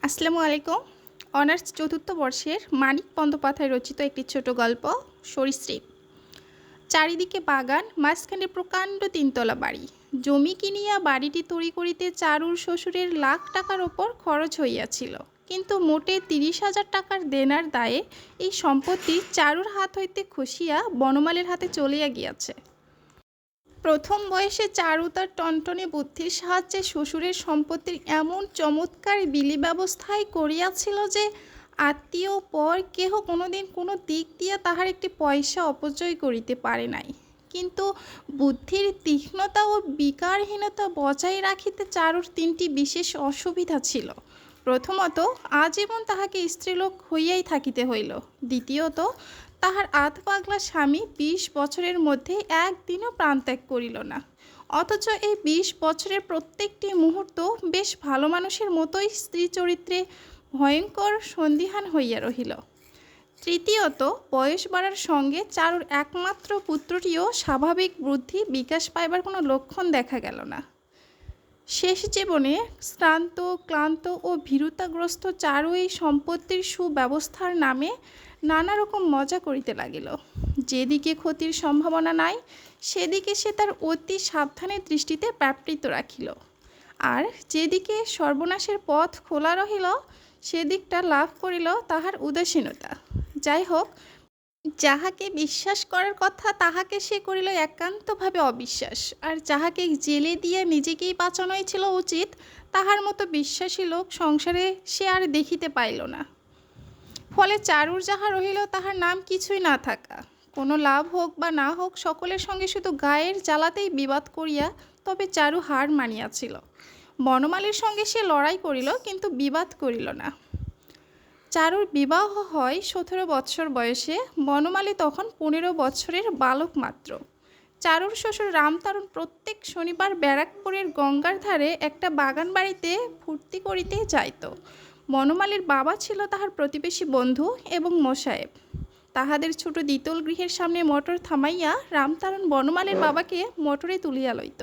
আসসালামু আলাইকুম। অনার্স চতুর্থ বর্ষের মানিক বন্দ্যোপাধ্যায় রচিত একটি ছোট গল্প সরীসৃপ। চারিদিকে বাগান, মাঝখানে প্রকাণ্ড তিনতলা বাড়ি। জমি কিনিয়া বাড়িটি তৈরি করিতে চারুর শ্বশুরের লাখ টাকার ওপর খরচ হইয়াছিল, কিন্তু মোটে 30,000 টাকার দেনার দায়ে এই সম্পত্তি চারুর হাত হইতে খসিয়া বনমালীর হাতে চলিয়া গিয়াছে। প্রথম বয়সে চারু তার টনটনে বুদ্ধির সাহায্যে শ্বশুরের সম্পত্তির এমন চমৎকার বিলি ব্যবস্থাই করিয়াছিল যে আত্মীয় পর কেহ কোনোদিন কোনো দিক দিয়া তাহার একটি পয়সা অপচয় করিতে পারে নাই। কিন্তু বুদ্ধির তীক্ষ্ণতা ও বিকারহীনতা বজায় রাখিতে চারুর তিনটি বিশেষ অসুবিধা ছিল। প্রথমত, আজীবন তাহাকে স্ত্রীলোক হইয়াই থাকিতে হইল। দ্বিতীয়ত, তাহার আধ পাগলা স্বামী 20 বছরের মধ্যে একদিনও প্রাণত্যাগ করিল না, অথচ এই 20 বছরের প্রত্যেকটি মুহূর্ত বেশ ভালো মানুষের মতোই স্ত্রী চরিত্রে ভয়ঙ্কর সন্দিহান হইয়া রহিল। তৃতীয়ত, বয়স বাড়ার সঙ্গে চারুর একমাত্র পুত্রটিও স্বাভাবিক বুদ্ধি বিকাশ পাইবার কোনো লক্ষণ দেখা গেল না। শেষ জীবনে শ্রান্ত, ক্লান্ত ও ভীরুতাগ্রস্ত চারু এই সম্পত্তির সুব্যবস্থার নামে নানা রকম মজা করিতে লাগিল। যেদিকে ক্ষতির সম্ভাবনা নাই সেদিকে সে তার অতি সাবধানের দৃষ্টিতে ব্যাপৃত রাখিল, আর যেদিকে সর্বনাশের পথ খোলা রহিল সেদিকটা লাভ করিল তাহার উদাসীনতা। যাই হোক, যাহাকে বিশ্বাস করার কথা তাহাকে সে করিল একান্তভাবে অবিশ্বাস, আর যাহাকে জেলে দিয়ে নিজেকেই বাঁচানোই ছিল উচিত তাহার মতো বিশ্বাসী লোক সংসারে সে আর দেখিতে পাইল না। ফলে চারুর যাহা রহিল তাহার নাম কিছুই না থাকা। কোনো লাভ হোক বা না হোক সকলের সঙ্গে শুধু গায়ের জ্বালাতেই বিবাদ করিয়া তবে চারু হার মানিয়াছিল। বনমালীর সঙ্গে সে লড়াই করিল, কিন্তু বিবাদ করিল না। চারুর বিবাহ হয় 17 বৎসর বয়সে। বনমালী তখন 15 বৎসরের বালক মাত্র। চারুর শ্বশুর রামতারণ প্রত্যেক শনিবার ব্যারাকপুরের গঙ্গার ধারে একটা বাগান বাড়িতে ফুর্তি করিতে যাইত। বনমালীর বাবা ছিল তাহার প্রতিবেশী বন্ধু এবং মোসাহেব। তাহাদের ছোট দ্বিতল গৃহের সামনে মোটর থামাইয়া রামতারণ বনমালীর বাবাকে মোটরে তুলিয়া লইত।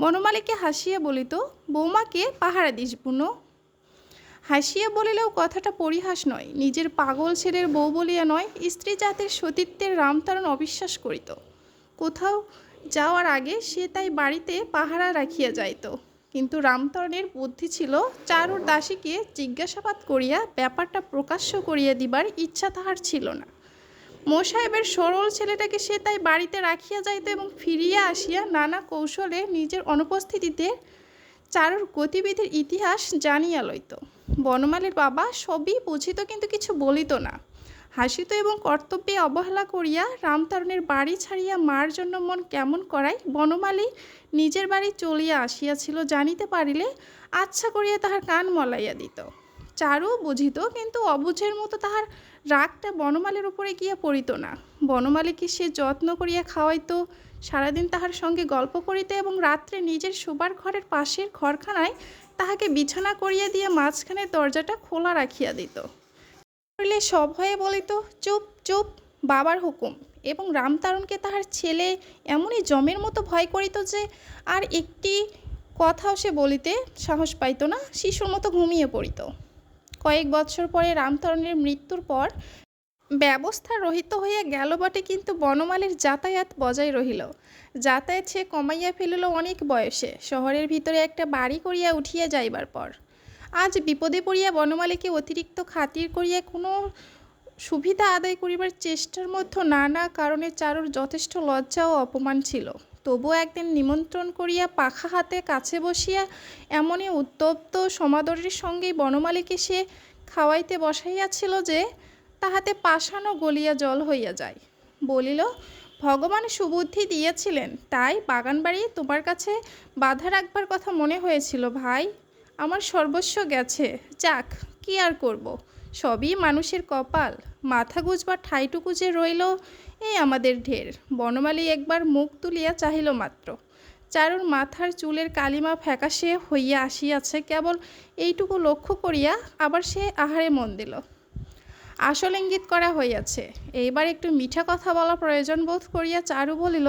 বনমালীকে হাসিয়া বলিত, বৌমাকে পাহারা দিস বুনো। হাসিয়া বলিলেও কথাটা পরিহাস নয়, নিজের পাগল ছেলের বউ বলিয়া নয়, স্ত্রী জাতের সতীত্বের রামতারণ অবিশ্বাস করিত। কোথাও যাওয়ার আগে সে তাই বাড়িতে পাহারা রাখিয়া যাইত। কিন্তু রামতারণের বুদ্ধি ছিল চারুর দাসীকে জিজ্ঞাসাবাদ করিয়া ব্যাপারটা প্রকাশ্য করিয়া দিবার ইচ্ছা তাহার ছিল না। মোসাহেবের সরল ছেলেটাকে সে তাই বাড়িতে রাখিয়া যাইত এবং ফিরিয়া আসিয়া নানা কৌশলে নিজের অনুপস্থিতিতে চারুর গতিবিধির ইতিহাস জানিয়া লইত। বনমালীর বাবা সবই বুঝিত, কিন্তু কিছু বলিত না। হাসিত এবং কর্তব্যে অবহেলা করিয়া রামতারণের বাড়ি ছাড়িয়া মার জন্য মন কেমন করায় বনমালী নিজের বাড়ি চলিয়া আসিয়াছিল জানিতে পারিলে আচ্ছা করিয়া তাহার কান মলাইয়া দিত। চারু বুঝিত, কিন্তু অবুঝের মতো তাহার রাগটা বনমালীর উপরে গিয়া পড়িত না। বনমালীকে সে যত্ন করিয়া খাওয়াইত, সারাদিন তাহার সঙ্গে গল্প করিত এবং রাত্রে নিজের শোবার ঘরের পাশের ঘরখানায় তাহাকে বিছানা করিয়া দিয়া মাঝখানের দরজাটা খোলা রাখিয়া দিত। করিলে সভয়ে বলিত, চুপ চুপ, বাবার হুকুম। এবং রামতারণকে তাহার ছেলে এমনই জমের মতো ভয় করিত যে আর একটি কথাও সে বলিতে সাহস পাইত না, শিশুর মতো ঘুমিয়ে পড়িত। কয়েক বৎসর পরে রামতারণের মৃত্যুর পর ব্যবস্থা রহিত হইয়া গেল বটে, কিন্তু বনমালীর যাতায়াত বজায় রহিল। যাতায়াত সে কমাইয়া ফেলিল অনেক বয়সে, শহরের ভিতরে একটা বাড়ি করিয়া উঠিয়া যাইবার পর। আজ বিপদে পড়িয়া বনমালীকে অতিরিক্ত খাতির করিয়া কোনো সুবিধা আদায় করিবার চেষ্টার মধ্যে নানা কারণে চারুর যথেষ্ট লজ্জা ও অপমান ছিল। তবুও একদিন নিমন্ত্রণ করিয়া পাখা হাতে কাছে বসিয়া এমনই উত্তপ্ত সমাদরের সঙ্গেই বনমালীকে সে খাওয়াইতে বসাইয়াছিল যে তাহাতে পাষাণও গলিয়া জল হইয়া যায়। বলিল, ভগবান সুবুদ্ধি দিয়েছিলেন, তাই বাগানবাড়ি তোমার কাছে বাধা রাখবার কথা মনে হয়েছিল ভাই। আমার সর্বস্ব গেছে, যাক, কি আর করব, সবই মানুষের কপাল। মাথা গুজবার ঠাইটুকু যে রইল, এই আমাদের ঢের। বনমালী একবার মুখ তুলিয়া চাহিল মাত্র। চারুর মাথার চুলের কালিমা ফ্যাকাশে হইয়া আসিয়াছে, কেবল এইটুকু লক্ষ্য করিয়া আবার সে আহারে মন দিল। আসল ইঙ্গিত করা হইয়াছে, এইবার একটু মিঠা কথা বলা প্রয়োজন বোধ করিয়া চারু বলিল,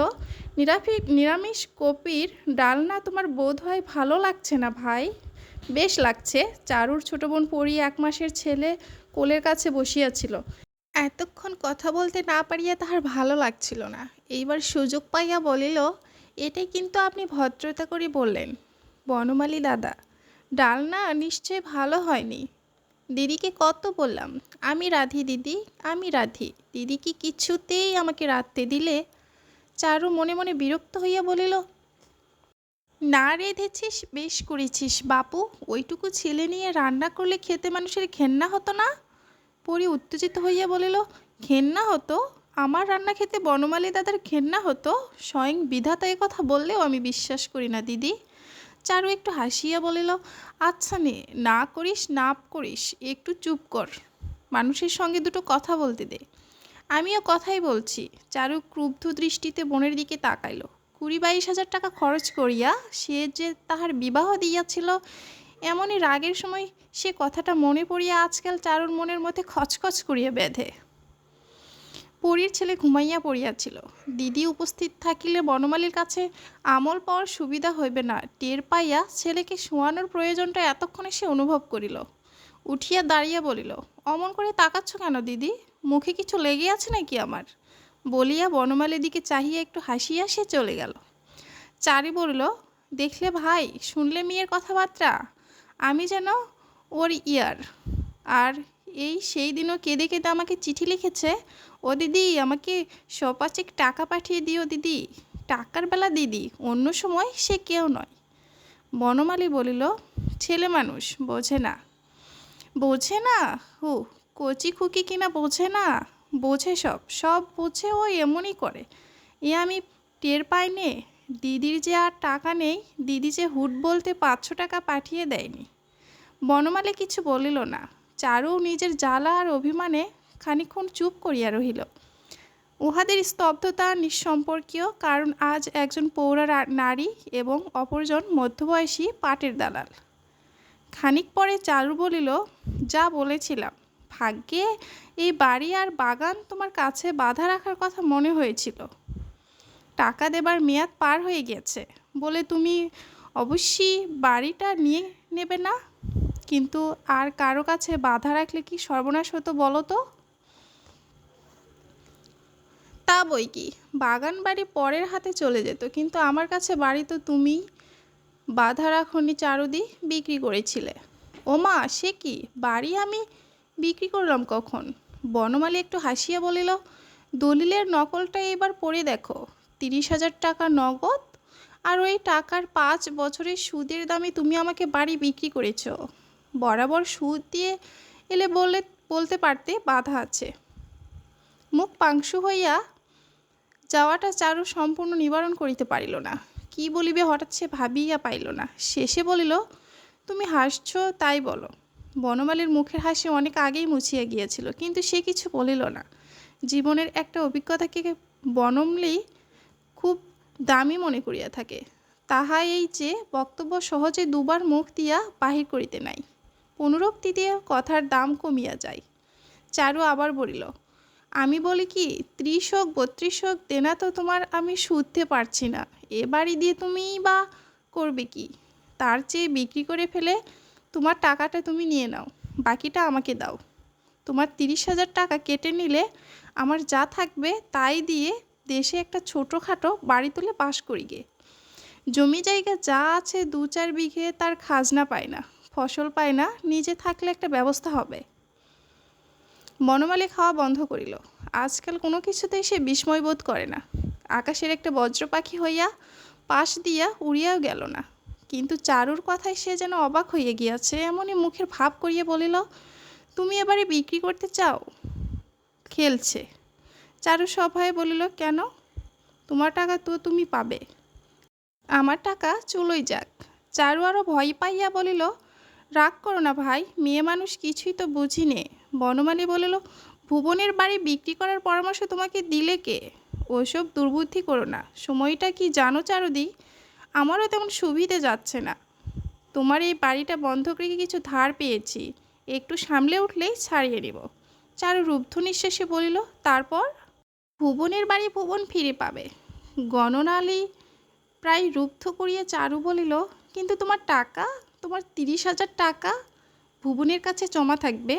নিরামিষ কপির ডালনা তোমার বোধ হয় ভালো লাগছে না ভাই। বেশ লাগছে। চারুর ছোট বোন পরি ১ মাসের ছেলে কোলের কাছে বসিয়াছিল। এতক্ষণ কথা বলতে না পারিয়া তাহার ভালো লাগছিল না। এইবার সুযোগ পাইয়া বলিল, এটাই কিন্তু আপনি ভদ্রতা করে বললেন বনমালী দাদা। ডাল না নিশ্চয় ভালো হয়নি। দিদিকে কত বললাম, আমি রাঁধি দিদি, আমি রাঁধি। দিদি কি কিছুতেই আমাকে রাঁধতে দিলে? চারু মনে মনে বিরক্ত হইয়া বলিল, না রেঁধেছিস বেশ করেছিস বাপু, ওইটুকু ছেলে নিয়ে রান্না করলে খেতে মানুষের ঘেন্না হতো না? পরি উত্তেজিত হইয়া বলিল, ঘেন্না হতো? আমার রান্না খেতে বনমালী দাদার ঘেন্না হতো? স্বয়ং বিধাতা এ কথা বললেও আমি বিশ্বাস করি না দিদি। চারু একটু হাসিয়া বলিল, আচ্ছা নে, না করিস না করিস, একটু চুপ কর, মানুষের সঙ্গে দুটো কথা বলতে দে। আমিও কথাই বলছি। চারু ক্রুব্ধ দৃষ্টিতে বোনের দিকে তাকাইল। ২০-২২ হাজার টাকা খরচ করিয়া সে যে তাহার বিবাহ দিয়াছিল, এমনই রাগের সময় সে কথাটা মনে পড়িয়া আজকাল চারুর মনের মধ্যে খচখচ করিয়া বেঁধে। পরীর ছেলে ঘুমাইয়া পড়িয়াছিল। দিদি উপস্থিত থাকিলে বনমালীর কাছে আমল পাওয়ার সুবিধা হইবে না টের পাইয়া ছেলেকে শোয়ানোর প্রয়োজনটা এতক্ষণে সে অনুভব করিল। উঠিয়া দাঁড়িয়ে বলিল, অমন করে তাকাচ্ছ কেন দিদি? মুখে কিছু লেগে আছে নাকি আমার? বলিয়া বনমালীর দিকে চাহিয়া একটু হাসিয়া সে চলে গেল। চারি বলিল, দেখলে ভাই, শুনলে মেয়ের কথাবার্তা, আমি যেন ওর ইয়ার। আর এই সেই দিনও কেঁদে কেঁদে আমাকে চিঠি লিখেছে, ও দিদি আমাকে সপাচেক টাকা পাঠিয়ে দিও দিদি। টাকার বেলা দিদি, অন্য সময় সে কেউ নয়। বনমালী বলিল, ছেলে মানুষ বোঝে না। বোঝে না? হু, কচি খুকি কিনা বোঝে না? বোঝে, সব সব বোঝে, ও এমনই করে। এ আমি টের পাই নে। দিদির যে আর টাকা নেই, দিদি যে হুট বলতে ৫০০ টাকা পাঠিয়ে দেয়নি। বনমালী কিছু বলিল না। চারু নিজের জ্বালা আর অভিমানে খানিকক্ষণ চুপ করিয়া রহিল। উহাদের স্তব্ধতা নিঃসম্পর্কীয়, কারণ আজ একজন পৌরা নারী এবং অপরজন মধ্যবয়সী পাটের দালাল। খানিক পরে চারু বলিল, যা বলেছিলাম, ভাগ্যে এই বাড়ি আর বাগান তোমার কাছে বাঁধা রাখার কথা মনে হয়েছিল। টাকা দেবার মেয়াদ পার হয়ে গেছে বলে তুমি অবশ্যই বাড়িটা নিয়ে নেবে না, কিন্তু আর কারো কাছে বাধা রাখলে কি সর্বনাশ হতো বলো তো? তা বই কি, বাগান বাড়ি পরের হাতে চলে যেত, কিন্তু আমার কাছে বাড়ি তো তুমি বাধা রাখনি চারুদি, বিক্রি করেছিলে। ওমা, সে কি, বাড়ি আমি বিক্রি করলাম কখন? বনমালী একটু হাসিয়া বলিল, দলিলের নকলটা এবার পড়ে দেখো। ৩০,০০০ টাকা নগদ, আর ওই টাকার ৫ বছরের সুদের দামে তুমি আমাকে বাড়ি বিক্রি করেছ। বরাবর সুদ দিয়ে এলে বলতে পারতে বাধা আছে। মুখ পাংশু হইয়া যাওয়াটা চারু সম্পূর্ণ নিবারণ করিতে পারিল না। কি বলিবে হঠাৎ সে ভাবিয়া পাইল না। শেষে বলিল, তুমি হাসছ তাই বলো। বনমালীর মুখের হাসি অনেক আগেই মুছিয়া গিয়েছিল, কিন্তু সে কিছু বলিল না। জীবনের একটা অভিজ্ঞতাকে বনমালী খুব দামি মনে করিয়া থাকে, তাহা এই যে বক্তব্য সহজে দুবার মুখ দিয়া বাহির করিতে নাই। পুনরুক্তি দিয়ে কথার দাম কমিয়া যায়। চারু আবার বলিল, আমি বলি কি, ৩০ হোক ৩২ হোক দেনা তো তোমার আমি শুধতে পারছি না। এ বাড়ি দিয়ে তুমিই বা করবে কি? তার চেয়ে বিক্রি করে ফেলে তোমার টাকাটা তুমি নিয়ে নাও, বাকিটা আমাকে দাও। তোমার ৩০,০০০ টাকা কেটে নিলে আমার যা থাকবে তাই দিয়ে দেশে একটা ছোটোখাটো বাড়ি তুলে বাস করি গে। জমি জায়গা যা আছে ২-৪ বিঘে, তার খাজনা পায় না, ফসল পায় না, নিজে থাকলে একটা ব্যবস্থা হবে। বনমালী খাওয়া বন্ধ করিল। আজকাল কোনো কিছুতেই সে বিস্ময় বোধ করে না। আকাশের একটা বজ্র পাখি হইয়া পাশ দিয়া উড়িয়াও গেল না, কিন্তু চারুর কথায় সে যেন অবাক হইয়া গিয়াছে, এমনই মুখের ভাব করিয়া বলিল, তুমি এবারে বিক্রি করতে চাও? খেলছে। চারু সভয়ে বলিল, কেন? তোমার টাকা তো তুমি পাবে। আমার টাকা চুলোই যাক। চারু আরও ভয় পাইয়া বলিল, রাগ করো না ভাই, মেয়ে মানুষ কিছুই তো বুঝি নে। বনমালী বলিল, ভুবনের বাড়ি বিক্রি করার পরামর্শ তোমাকে দিলে কে? ওসব দুর্বুদ্ধি করো না। সময়টা কি জানো চারুদি, আমারও তেমন সুবিধে যাচ্ছে না। তোমার এই বাড়িটা বন্ধক রেখে কিছু ধার পেয়েছি, একটু সামলে উঠলেই ছাড়িয়ে নেব। চারু রুদ্ধ নিঃশ্বাসে বলিল, তারপর? ভুবনের বাড়ি ভুবন ফিরে পাবে। গণনালী প্রায় রুদ্ধ করিয়া চারু বলিল, কিন্তু তোমার টাকা, তোমার 30,000 টাকা ভুবনের কাছে জমা থাকবে,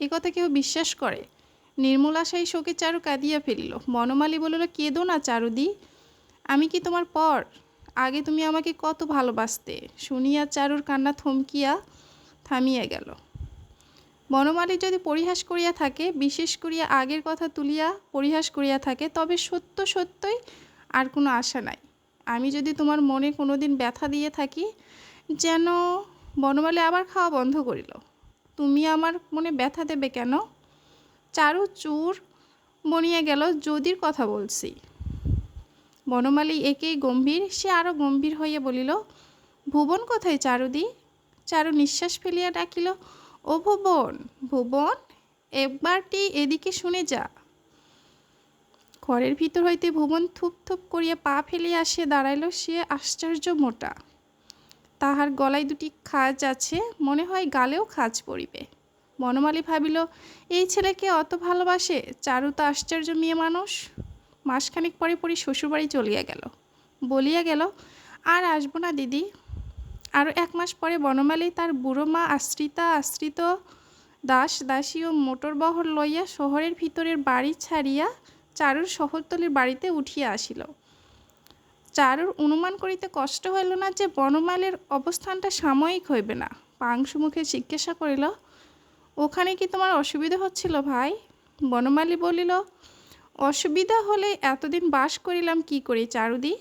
এ কথা কেউ বিশ্বাস করে? নির্মলা সেই শোকে চারু কাঁদিয়া ফেলিল। বনমালী বলিল, কেঁদো না চারুদি, আমি কি তোমার পর? আগে তুমি আমাকে কত ভালোবাসতে। শুনিয়া চারুর কান্না থামিয়া গেল। বনমালী যদি পরিহাস করিয়া থাকে, বিশেষ করিয়া আগের কথা তুলিয়া পরিহাস করিয়া থাকে, তবে সত্যই আর কোনো আশা নাই। আমি যদি তোমার মনে কোনো দিন ব্যথা দিয়ে থাকি, যেন... বনমালী আবার খাওয়া বন্ধ করিল। তুমি আমার মনে ব্যথা দেবে কেন? চারু চুর বনিয়া গেল, যদির কথা বলছি। বনমালী একেই গম্ভীর, সে আরও গম্ভীর হইয়া বলিল, ভুবন কোথায় চারুদি? চারু নিঃশ্বাস ফেলিয়া ডাকিল, ও ভুবন, ভুবন, একবারটি এদিকে শুনে যা। ঘরের ভিতর হইতে ভুবন থুপ থুপ করিয়া পা ফেলিয়া আসিয়া দাঁড়াইল। সে আশ্চর্য মোটা, তাহার গলায় দুটি খাঁজ আছে, মনে হয় গালেও খাঁজ পড়িবে। বনমালী ভাবিল, এই ছেলেকে অত ভালোবাসে। চারু তো আশ্চর্য মেয়ে মানুষ। মাসখানেক পরে শ্বশুরবাড়ি চলিয়া গেল, বলিয়া গেল, আর আসবো না দিদি। আরও 1 মাস পরে বনমালী তার বুড়ো মা আশ্রিত দাস দাসী ও মোটরবহর লইয়া শহরের ভিতরের বাড়ি ছাড়িয়া চারুর শহরতলির বাড়িতে উঠিয়া আসিল। চারুর অনুমান করিতে কষ্ট হইল না যে বনমালীর অবস্থানটা সাময়িক হইবে না। পাংশু মুখে জিজ্ঞাসা করিল, ওখানে কি তোমার অসুবিধা হচ্ছিল ভাই? বনমালী বলিল, অসুবিধা হলে এতদিন বাস করিলাম কি করি চারুদি?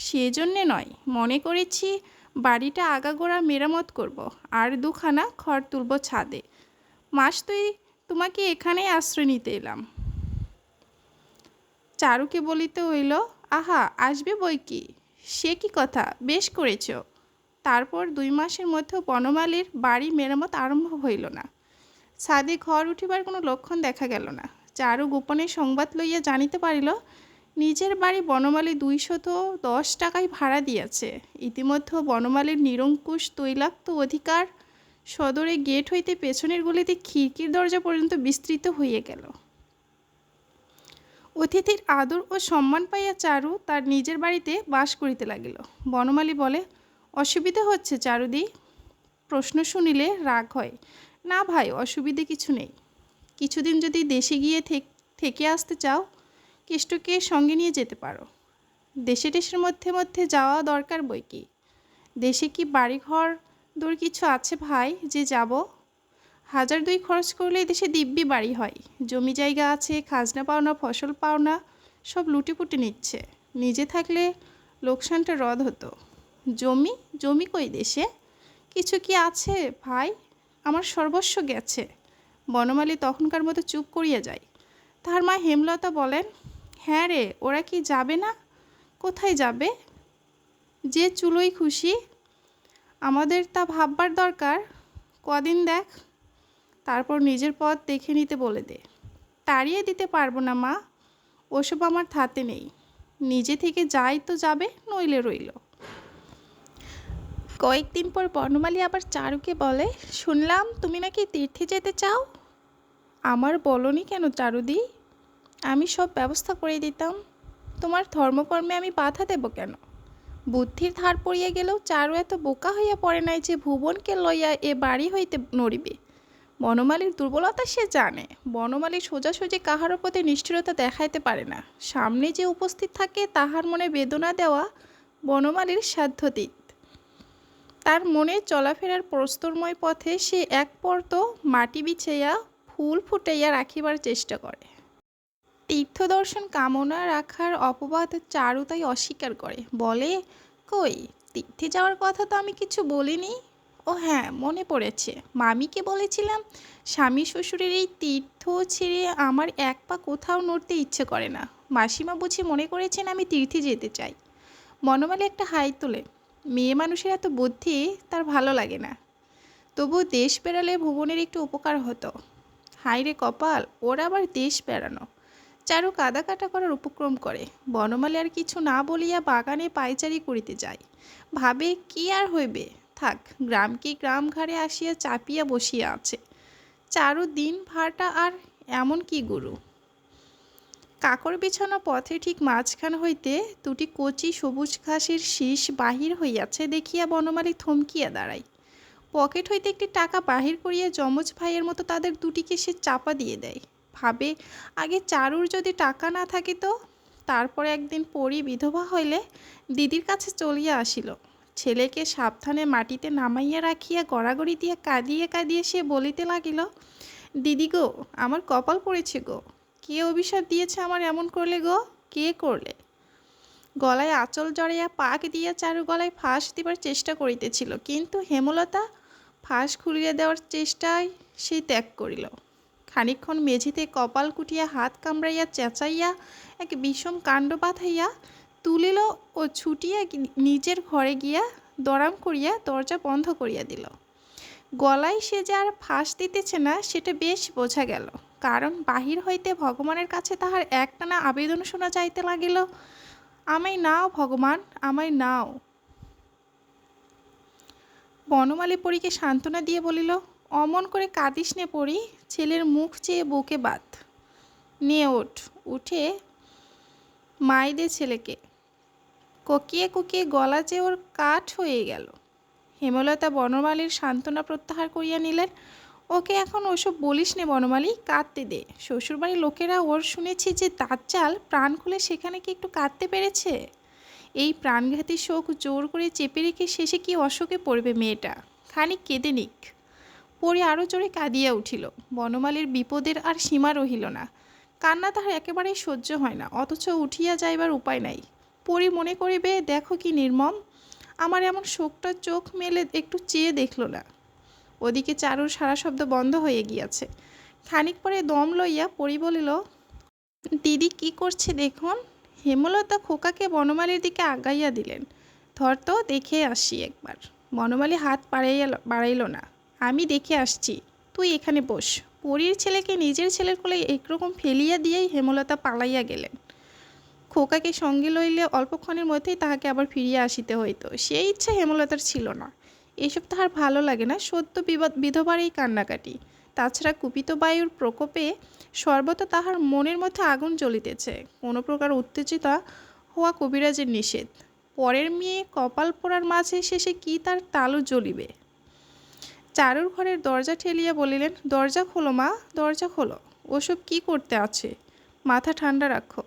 সেজন্যে নয়, মনে করেছি বাড়িটা আগাগোড়া মেরামত করব, আর 2খানা খড় তুলব ছাদে। মাস তোমাকে এখানেই আশ্রয় নিতে এলাম। চারুকে বলিতে হইল, আহা, আসবে বই কি, সে কি কথা, বেশ করেছ। তারপর 2 মাসের মধ্যেও বনমালীর বাড়ি মেরামত আরম্ভ হইল না। ছাদে ঘর উঠিবার কোনো লক্ষণ দেখা গেল না। চারু গোপনে সংবাদ লইয়া জানিতে পারিল, নিজের বাড়ি বনমালী 210 টাকায় ভাড়া দিয়াছে। ইতিমধ্যে বনমালীর নিরঙ্কুশ তৈলাক্ত অধিকার সদরে গেট হইতে পেছনের গলিতে খিড়কির দরজা পর্যন্ত বিস্তৃত হইয়া গেল। অতিথির আদর ও সম্মান পাইয়া চারু তার নিজের বাড়িতে বাস করিতে লাগিল। বনমালী বলে, অসুবিধা হচ্ছে চারুদি? প্রশ্ন শুনিলে রাগ হয়। না ভাই, অসুবিধে কিছু নেই। কিছুদিন যদি দেশে গিয়ে থেকে আসতে চাও, কেষ্টকে সঙ্গে নিয়ে যেতে পারো। দেশের মধ্যে যাওয়া দরকার বই কি। দেশে কি বাড়িঘর দূর কিছু আছে ভাই যে যাব? 1000-2 খরচ করলে দেশে দিব্যি বাড়ি হয়। জমি জায়গা আছে, খাজনা পাওনা, ফসল পাওনা সব লুটিপুটি নিচ্ছে। নিজে থাকলে লোকসানটা রদ হতো। জমি কই দেশে? কিছু কি আছে ভাই? আমার সর্বস্ব গেছে। বনমালী তখনকার মতো চুপ করিয়া যায়। তাহার মা হেমলতা বলেন, হ্যাঁ রে, ওরা কি যাবে না? কোথায় যাবে? যে চুলোই খুশি। আমাদের তা ভাববার দরকার। কদিন দেখ, তারপর নিজের পথ দেখে নিতে বলে দে। তাড়িয়ে দিতে পারবো না মা, ওসব আমার হাতে নেই। নিজে থেকে যাই তো যাবে, নইলে রইল। কয়েকদিন পর বনমালী আবার চারুকে বলে, শুনলাম তুমি নাকি তীর্থে যেতে চাও। আমার বলনি কেন চারুদি? আমি সব ব্যবস্থা করে দিতাম। তোমার ধর্মকর্মে আমি বাধা দেব কেন? বুদ্ধির ধার পড়িয়া গেলেও চারু এত বোকা হইয়া পড়ে নাই যে ভুবনকে লইয়া এ বাড়ি হইতে নড়িবে। বনমালীর দুর্বলতা সে জানে। বনমালী সোজাসুজি কাহারও প্রতি নিষ্ঠুরতা দেখাইতে পারে না। সামনে যে উপস্থিত থাকে তাহার মনে বেদনা দেওয়া বনমালীর সাধ্যাতীত। তার মনে চলাফেরার প্রস্তরময় পথে সে এক পর্ত মাটি বিছাইয়া ফুল ফুটাইয়া রাখিবার চেষ্টা করে। তীর্থদর্শন কামনা রাখার অপবাদ চারু তাই অস্বীকার করে। বলে, কই, তীর্থে যাওয়ার কথা তো আমি কিছু বলিনি। ও হ্যাঁ, মনে পড়েছে, মামিকে বলেছিলাম স্বামী শ্বশুরের এই তীর্থ ছেড়ে আমার এক পা কোথাও নড়তে ইচ্ছে করে না। মাসিমা বুঝি মনে করেছেন আমি তীর্থে যেতে চাই। বনমালী একটা হাই তোলে। মেয়ে মানুষের এত বুদ্ধি তার ভালো লাগে না। তবু দেশ বেড়ালে ভুবনের একটু উপকার হতো। হাই রে কপাল, ওর আবার দেশ বেড়ানো। চারু কাদা কাটা করার উপক্রম করে। বনমালী আর কিছু না বলিয়া বাগানে পায়চারি করিতে যায়। ভাবে, কি আর হইবে, থাক, গ্রাম কি গ্রাম ঘাড়ে আসিয়া চাপিয়া বসিয়া আছে। চারু দিন ভাড়টা আর এমন কি গুরু। কাকড় বিছানো পথে ঠিক মাঝখান হইতে 2টি কচি সবুজ ঘাসের শীষ বাহির হইয়াছে দেখিয়া বনমালী থমকিয়া দাঁড়ায়। পকেট হইতে একটি টাকা বাহির করিয়া যমজ ভাইয়ের মতো তাদের দুটিকে সে চাপা দিয়ে দেয়। ভাবে, আগে চারুর যদি টাকা না থাকিত। তারপরে একদিন পরী বিধবা হইলে দিদির কাছে চলিয়া আসিল। ছেলেকে সাবধানে মাটিতে নামাইয়া রাখিয়া গড়াগড়ি দিয়া কাঁদিয়ে কাঁদিয়ে সে বলিতে লাগিল, দিদি গো, আমার কপাল পড়েছে গো। কে অভিশাপ দিয়েছে আমার এমন করলে গো? কে করলে? গলায় আঁচল জড়াইয়া পাক দিয়া চারু গলায় ফাঁস দিবার চেষ্টা করিতেছিল, কিন্তু হেমলতা ফাঁস খুলিয়া দেওয়ার চেষ্টায় সেই ত্যাগ করিল। খানিকক্ষণ মেঝেতে কপাল কুটিয়া হাত কামড়াইয়া চেঁচাইয়া এক বিষম কাণ্ড বাঁধাইয়া তুলিল ও ছুটিয়া নিজের ঘরে গিয়া দরাম করিয়া দরজা বন্ধ করিয়া দিল। গলায় সে যে আর ফাঁস দিতেছে না সেটা বেশ বোঝা গেল, কারণ বাহির হইতে ভগবানের কাছে তাহার একটানা আবেদন শোনা যাইতে লাগিল, আমায় নাও ভগবান, আমায় নাও। বনমালী পরীকে সান্ত্বনা দিয়ে বলিল, অমন করে কাঁদিস নে পড়ি, ছেলের মুখ চেয়ে বুকে বাত। নিয়ে ওঠ, উঠে মাই দে ছেলেকে। কোকিয়ে কোকিয়ে গলা যে ওর কাঠ হয়ে গেল। হেমলতা বনমালীর সান্ত্বনা প্রত্যাহার করিয়া নিলেন। ওকে এখন ওসব বলিস নে বনমালী, কাঁদতে দে। শ্বশুরবাড়ির লোকেরা ওর শুনেছি যে দাজ্জাল, প্রাণ খুলে সেখানে কি একটু কাঁদতে পেরেছে? এই প্রাণঘাতী শোক জোর করে চেপে রেখে শেষে কি অশোকে পড়বে মেয়েটা? খানিক কেঁদে নিক। পরে আরও জোরে কাঁদিয়া উঠিল। বনমালীর বিপদের আর সীমা রহিল না। কান্না তাহার একেবারেই সহ্য হয় না, অথচ উঠিয়া যাইবার উপায় নাই। পরি মনে করিবে, দেখো কি নির্মম, আমার এমন শোকটা চোখ মেলে একটু চেয়ে দেখল না। ওদিকে চারুর সারা শব্দ বন্ধ হয়ে গিয়াছে। খানিক পরে দম লইয়া পরি বলিল, দিদি কি করছে দেখুন। হেমলতা খোকাকে বনমালীর দিকে আগাইয়া দিলেন। ধর তো, দেখে আসি একবার। বনমালী হাত বাড়াইল না। আমি দেখে আসছি, তুই এখানে বস। পরীর ছেলেকে নিজের ছেলের কোলে একরকম ফেলিয়া দিয়েই হেমলতা পালাইয়া গেলেন। খোকাকে সঙ্গে লইলে অল্পক্ষণের মধ্যেই তাহাকে আবার ফিরিয়া আসিতে হইত, সেই ইচ্ছা হেমলতার ছিল না। এসব তাহার ভালো লাগে না, সত্য বিধবার এই কান্নাকাটি। তাছাড়া কুপিত বায়ুর প্রকোপে সর্বত তাহার মনের মধ্যে আগুন জ্বলিতেছে। কোনো প্রকার উত্তেজিতা হওয়া কবিরাজের নিষেধ। পরের মেয়ে কপাল পোড়ার মাঝে শেষে কি তার তালু জ্বলিবে? চারুর ঘরের দরজা ঠেলিয়া বলিলেন, দরজা খোলো মা, দরজা খোলো। ওসব কি করতে আছে? মাথা ঠান্ডা রাখো।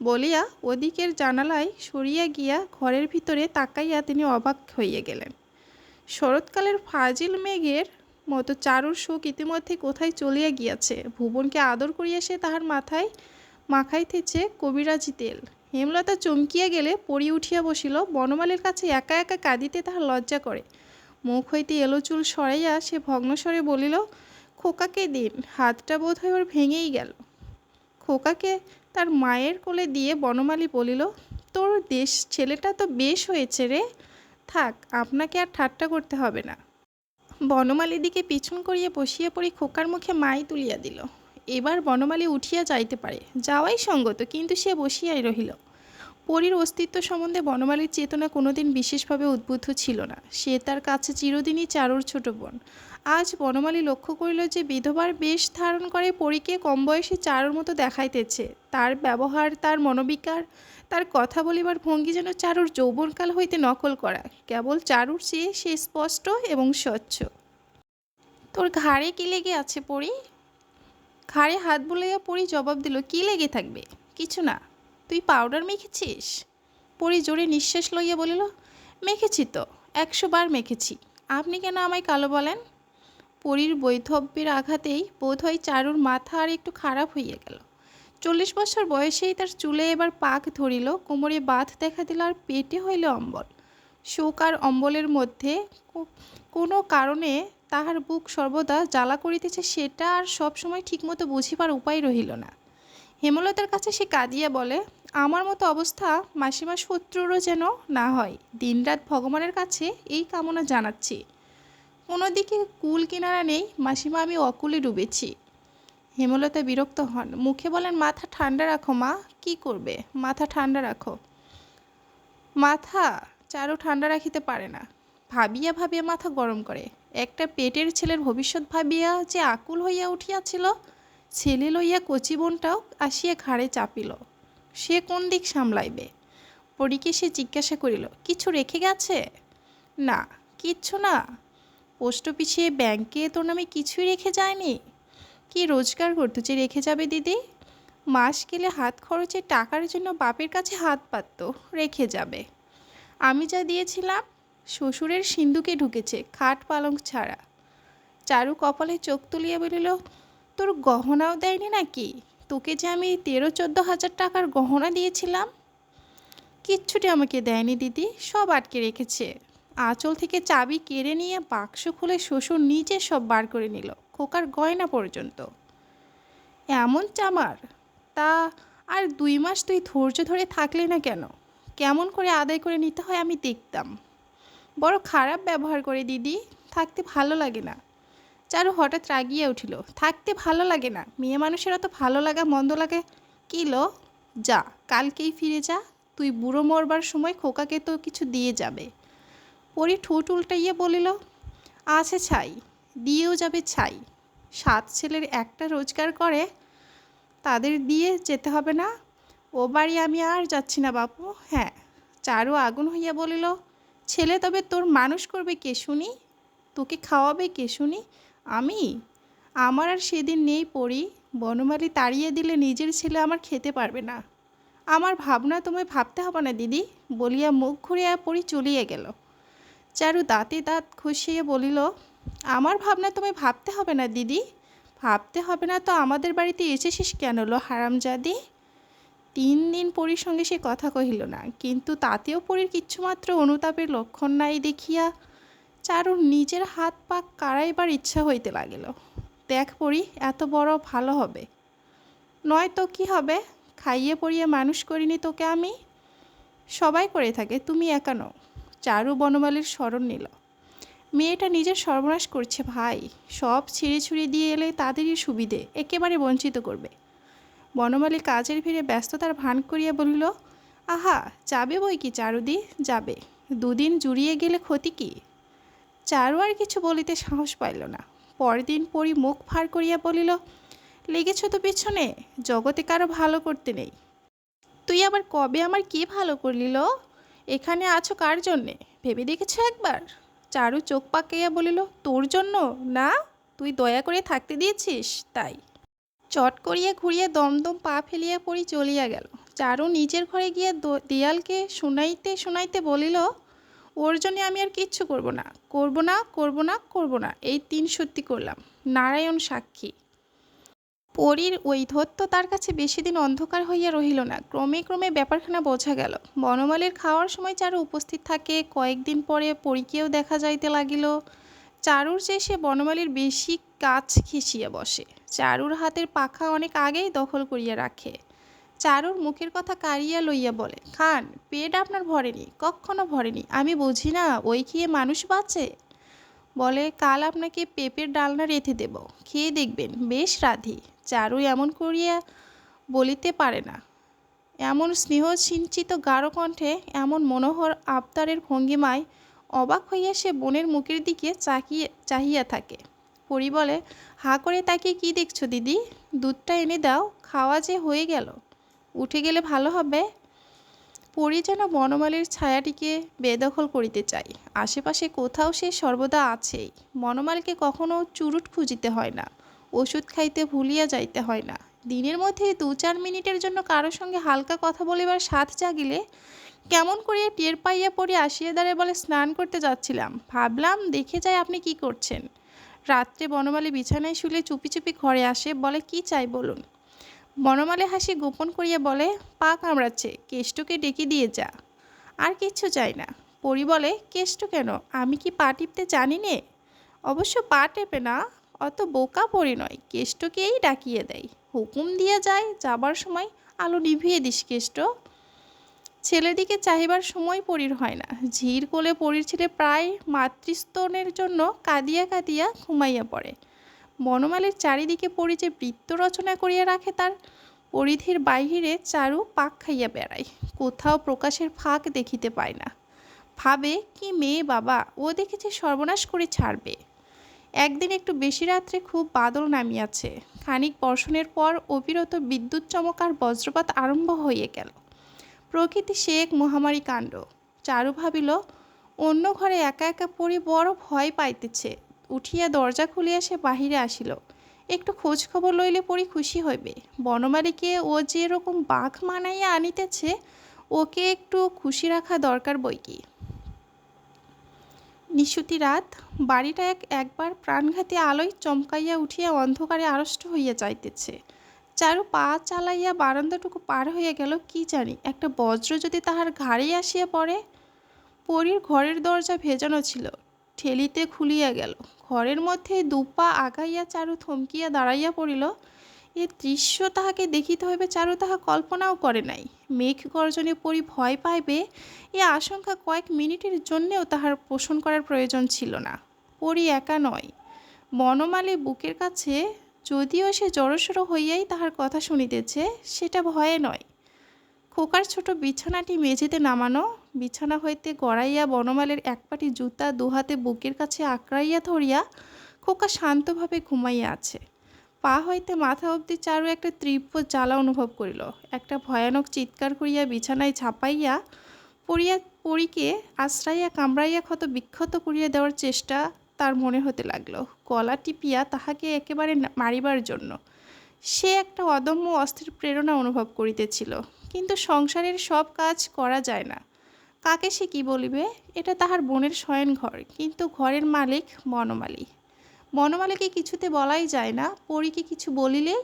বলিয়া ওদিকের জানালায় সরিয়া গিয়া ঘরের ভিতরে তাকাইয়া তিনি অবাক হইয়া গেলেন। শরৎকালের ফাজিল মেঘের মতো চারুর শোক ইতিমধ্যে কোথায় চলিয়া গিয়াছে। ভুবনকে আদর করিয়া সে তাহার মাথায় মাখাইতেছে কবিরাজি তেল। হেমলতা চমকিয়া গেলে পরি উঠিয়া বসিল। বনমালীর কাছে একা একা কাঁদিতে তাহার লজ্জা করে। মুখ হইতে এলো চুল সরাইয়া সে ভগ্নস্বরে বলিল, খোকাকে দিন, হাতটা বোধ হয় ওর ভেঙেই গেল। খোকাকে তার মায়ের কোলে দিয়ে বনমালী বলিল, তোর ছেলেটা তো বেশ হয়েছে রে, থাক, আপনাকে আর ঠাট্টা করতে হবে না। বনমালীর দিকে পিছন করিয়া বসিয়া পড়ি খোকার মুখে মাই তুলিয়া দিল। এবার বনমালী উঠিয়া যাইতে পারে, যাওয়াই সঙ্গত, কিন্তু সে বসিয়াই রহিল। পরীর অস্তিত্ব সম্বন্ধে বনমালীর চেতনা কোনোদিন বিশেষভাবে উদ্বুদ্ধ ছিল না। সে তার কাছে চিরদিনই চারুর ছোট বোন। আজ বনমালী লক্ষ্য করিল যে বিধবার বেশ ধারণ করে পরীকে কম বয়সে চারুর মতো দেখাইতেছে। তার ব্যবহার, তার মনোবিকার, তার কথা বলিবার ভঙ্গি যেন চারুর যৌবনকাল হইতে নকল করা। কেবল চারুর চেয়ে সে স্পষ্ট এবং স্বচ্ছ। তোর ঘাড়ে কি লেগে আছে পরী? ঘাড়ে হাত বুলাইয়া পরী জবাব দিল, কি লেগে থাকবে? কিছু না। তুই পাউডার মেখেছিস? পরী জোরে নিঃশ্বাস লইয়া বলিল, মেখেছি তো, 100 বার মেখেছি। আপনি কেন আমায় কালো বলেন? পরীর বৈধব্যের আঘাতেই বোধহয় চারুর মাথা আর একটু খারাপ হইয়া গেল। 40 বছর বয়সেই তার চুলে এবার পাক ধরিল, কোমরে বাত দেখা দিল, আর পেটে হইল অম্বল। শোক আর অম্বলের মধ্যে কোনো কারণে তাহার বুক সর্বদা জ্বালা করিতেছে, সেটা আর সব সময় ঠিকমতো বুঝিবার উপায় রহিল না। হেমলতার কাছে সে কাঁদিয়া বলে, আমার মতো অবস্থা মাসিমা শত্রুরও যেন না হয়, দিনরাত ভগবানের কাছে এই কামনা জানাচ্ছি। কোনো দিকে কুল কিনারা নেই মাসিমা, আমি অকুলে ডুবেছি। হেমলতা বিরক্ত হন, মুখে বলেন, মাথা ঠান্ডা রাখো মা। কি করবে? মাথা ঠান্ডা রাখো। মাথা চারু ঠান্ডা রাখিতে পারে না। ভাবিয়া ভাবিয়া মাথা গরম করে। একটা পেটের ছেলের ভবিষ্যৎ ভাবিয়া যে আকুল হইয়া উঠিয়াছিল, ছেলে লইয়া কচি বোনটাও আসিয়া ঘাড়ে চাপিল। সে কোন দিক সামলাইবে? পরীকে সে জিজ্ঞাসা করিল, কিছু রেখে গেছে? না, কিচ্ছু না। পোস্ট অফিসে ব্যাংকে তোর নামে কিছুই রেখে যায়নি? কি রোজগার করতো যে রেখে যাবে দিদি? মাস গেলে হাত খরচের টাকার জন্য বাপের কাছে হাত পাততো, রেখে যাবে। আমি যা দিয়েছিলাম শ্বশুরের সিন্ধুকে ঢুকেছে, খাট পালং ছাড়া। চারু কপালে চোখ তুলিয়ে বলিল, তোর গহনাও দেয়নি নাকি? তোকে যে আমি 13-14 হাজার টাকার গহনা দিয়েছিলাম। কিচ্ছুটি আমাকে দেয়নি দিদি, সব আটকে রেখেছে। আঁচল থেকে চাবি কেড়ে নিয়ে বাক্স খুলে শ্বশুর নিজে সব বার করে নিল, খোকার গয়না পর্যন্ত। এমন চামার! তা আর 2 মাস তুই ধৈর্য ধরে থাকলে না কেন? কেমন করে আদায় করে নিতে হয় আমি দেখতাম। বড় খারাপ ব্যবহার করে দিদি, থাকতে ভালো লাগে না। চারু হঠাৎ রাগিয়ে উঠিল, থাকতে ভালো লাগে না? মেয়ে মানুষের অত ভালো লাগা মন্দ লাগে কি লো? যা, কালকেই ফিরে যা। তুই বুড়ো মরবার সময় খোকাকে তো কিছু দিয়ে যাবে। পরি ঠোঁট উল্টাইয়ে বলিল, আছে ছাই, দিয়েও যাবে ছাই। 7 ছেলের একটা রোজগার করে, তাদের দিয়ে যেতে হবে না? ও বাড়ি আমি আর যাচ্ছি না বাপু। হ্যাঁ। চারু আগুন হইয়া বলিল, ছেলে তবে তোর মানুষ করবে কে শুনি? তোকে খাওয়াবে কে শুনি? আমি? আমার আর সেদিন নেই পড়ি। বনমালী তাড়িয়ে দিলে নিজের ছেলে আমার খেতে পারবে না। আমার ভাবনা তোমায় ভাবতে হবে না দিদি, বলিয়া মুখ ঘুরিয়া পড়ি চলিয়া গেল। চারু দাঁতে দাঁত খসিয়ে বলিল, আমার ভাবনা তোমায় ভাবতে হবে না দিদি? ভাবতে হবে না তো আমাদের বাড়িতে এসেছিস কেন লো হারামজাদি? 3 দিন পরীর সঙ্গে সে কথা কহিল না, কিন্তু তাতেও পরীর কিচ্ছুমাত্র অনুতাপের লক্ষণ নাই দেখিয়া চারুর নিজের হাত পা কাড়াইবার ইচ্ছা হইতে লাগিল। দেখ পরি, এত বড় ভালো হবে নয় তো কি হবে? খাইয়ে পরিয়ে মানুষ করিনি তোকে আমি? সবাই করে থাকে, তুমি একা নও। চারু বনমালীর স্মরণ নিল। মেয়েটা নিজের সর্বনাশ করছে ভাই। সব ছিঁড়ে ছুঁড়ে দিয়ে এলে তাদেরই সুবিধে, একেবারে বঞ্চিত করবে। বনমালী কাজের ভিড়ে ব্যস্ততার ভান করিয়া বলিল, আহা, যাবে বই কি চারুদি, যাবে। 2 দিন জুড়িয়ে গেলে ক্ষতি কি? চারু আর কিছু বলিতে সাহস পাইল না। পরদিন পরি মুখ ফাড় করিয়া বলিল, লেগেছ তো পিছনে, জগতে কারো ভালো করতে নেই। তুই আবার কবে আমার কি ভালো করলিল? এখানে আছো কার জন্যে ভেবে দেখেছ একবার? চারু চোখ পাকাইয়া বলিল, তোর জন্য না, তুই দয়া করে থাকতে দিয়েছিস তাই। চট করিয়া ঘুরিয়া দমদম পা ফেলিয়া পড়ি চলিয়া গেল। চারু নিজের ঘরে গিয়া দেয়ালকে শুনাইতে শুনাইতে বলিল, ওর জন্যে আমি আর কিচ্ছু করব না, করব না, করব না, করব না, এই 3 সত্যি করলাম, নারায়ণ সাক্ষী। পরীর ওই ধৈর্য তার কাছে বেশি দিন অন্ধকার হইয়া রহিল না। ক্রমে ক্রমে ব্যাপারখানা বোঝা গেল। বনমালীর খাওয়ার সময় চারু উপস্থিত থাকে, কয়েকদিন পরে পরীকেও দেখা যাইতে লাগিল। চারুর চেয়ে সে বনমালীর বেশি কাছ ঘেঁষিয়া বসে। চারুর হাতের পাখা অনেক আগেই দখল করিয়া রাখে। চারুর মুখের কথা কাড়িয়া লইয়া বলে, খান, পেট আপনার ভরেনি, কখনো ভরেনি, আমি বুঝি না ওই খেয়ে মানুষ বাঁচে? বলে, কাল আপনাকে পেঁপের ডালনা রেঁধে দেব, খেয়ে দেখবেন, বেশ রাঁধি। চারু এমন করিয়া বলিতে পারে না। এমন স্নেহ সিঞ্চিত গাঢ় কণ্ঠে, এমন মনোহর আবতারের ভঙ্গিমায় অবাক হইয়া সে বোনের মুখের দিকে চাহিয়া থাকে। পরি বলে, হা করে তাকিয়ে কি দেখছো দিদি? দুধটা এনে দাও, খাওয়া যে হয়ে গেল, উঠে গেলে ভালো হবে। পরি যেন বনমালীর ছায়াটিকে বেদখল করিতে চাই। আশেপাশে কোথাও সে সর্বদা আছেই। বনমালীকে কখনো চুরুট খুঁজিতে হয় না, ওষুধ খাইতে ভুলিয়া যাইতে হয় না। দিনের মধ্যে 2-4 মিনিটের জন্য কারোর সঙ্গে হালকা কথা বলিবার স্বাদ জাগিলে কেমন করিয়া টের পাইয়া পড়ি আসিয়া দাঁড়ে বলে, স্নান করতে যাচ্ছিলাম, ভাবলাম দেখে যাই আপনি কি করছেন। রাত্রে বনমালী বিছানায় শুলে চুপি চুপি ঘরে আসে, বলে, কি চাই বলুন। বনমালী হাসি গোপন করিয়া বলে, পা কামড়াচ্ছে, কেষ্টকে ডেকে দিয়ে যা। আর কিচ্ছু চাই না। পরি বলে, কেষ্ট কেন, আমি কি পা টিপতে জানি নে? অবশ্য পা টেপে না, অত বোকা পরি নয়, কেষ্টকেই ডাকিয়ে দেয়, হুকুম দিয়ে যায়, যাবার সময়, আলো নিভিয়ে দিস কেষ্ট। ছেলের দিকে চাহিবার সময় পরির হয় না। ঝির কোলে পরির ছেলে প্রায় মাতৃস্তনের জন্য কাঁদিয়া কাঁদিয়া ঘুমাইয়া পড়ে। বনমালীর চারিদিকে পরি যে বৃত্ত রচনা করিয়া রাখে, তার পরিধির বাহিরে চারু পাক খাইয়া বেড়ায়, কোথাও প্রকাশের ফাঁক দেখিতে পায় না। ভাবে, কি মেয়ে বাবা, ও দেখেছে সর্বনাশ করে ছাড়বে। একদিন একটু বেশি রাত্রে খুব বাদল নামিয়াছে। খানিক বর্ষণের পর অবিরত বিদ্যুৎ চমকার বজ্রপাত আরম্ভ হইয়া গেল। প্রকৃতি সে এক মহামারী কাণ্ড। চারু ভাবিল, অন্য ঘরে একা একা পড়ি বড় ভয় পাইতেছে, উঠিয়া দরজা খুলিয়া সে বাহিরে আসিল। একটু খোঁজ খবর লইলে পরি খুশি হইবে। বনমালীকে ও যে এরকম বাঘ মানাইয়া আনিতেছে, ওকে একটু খুশি রাখা দরকার বইকি। নিশুতি রাত, বাড়িটা একবার প্রাণঘাতী আলোয় চমকাইয়া উঠিয়া অন্ধকারে আড়ষ্ট হইয়া যাইতেছে। চারু পা চালাইয়া বারান্দাটুকু পার হইয়া গেল, কি জানি একটা বজ্র যদি তাহার ঘাড়ে আসিয়া পড়ে। পরীর ঘরের দরজা ভেজানো ছিল, ঠেলিতে খুলিয়া গেল। ঘরের মধ্যে দুপা আগাইয়া চারু থমকিয়া দাঁড়াইয়া পড়িল। এ দৃশ্য তাহাকে দেখিতে হইবে, চারু তাহা কল্পনাও করে নাই। মেঘ গর্জনে পরি ভয় পাইবে এ আশঙ্কা কয়েক মিনিটের জন্যেও তাহার পোষণ করার প্রয়োজন ছিল না। পরি একা নয়, বনমালী বুকের কাছে, যদিও সে জড়সড় হইয়াই তাহার কথা শুনিতেছে, সেটা ভয়ে নয়। খোকার ছোট বিছানাটি মেঝেতে নামানো, বিছানা হইতে গড়াইয়া বনমালীর একপাটি জুতা দুহাতে বুকের কাছে আঁকড়াইয়া ধরিয়া খোকা শান্তভাবে ঘুমাইয়া আছে। পা হইতে মাথা অবধি চারু একটা তীব্র জ্বালা অনুভব করিল। একটা ভয়ানক চিৎকার করিয়া বিছানায় ঝাঁপাইয়া পরীকে আশ্রাইয়া কামড়াইয়া ক্ষত বিক্ষত করিয়া দেওয়ার চেষ্টা তার মনে হতে লাগল, গলা টিপিয়া তাহাকে একেবারে মারিবার জন্য। সে একটা অদম্য অস্থির প্রেরণা অনুভব করিতেছিল। কিন্তু সংসারের সব কাজ করা যায় না। কাকে সে কি বলিবে? এটা তাহার বোনের শয়ন ঘর, কিন্তু ঘরের মালিক বনমালী। বনমালীকে কিছুতে বলাই যায় না। পরীকে কিছু বলিলে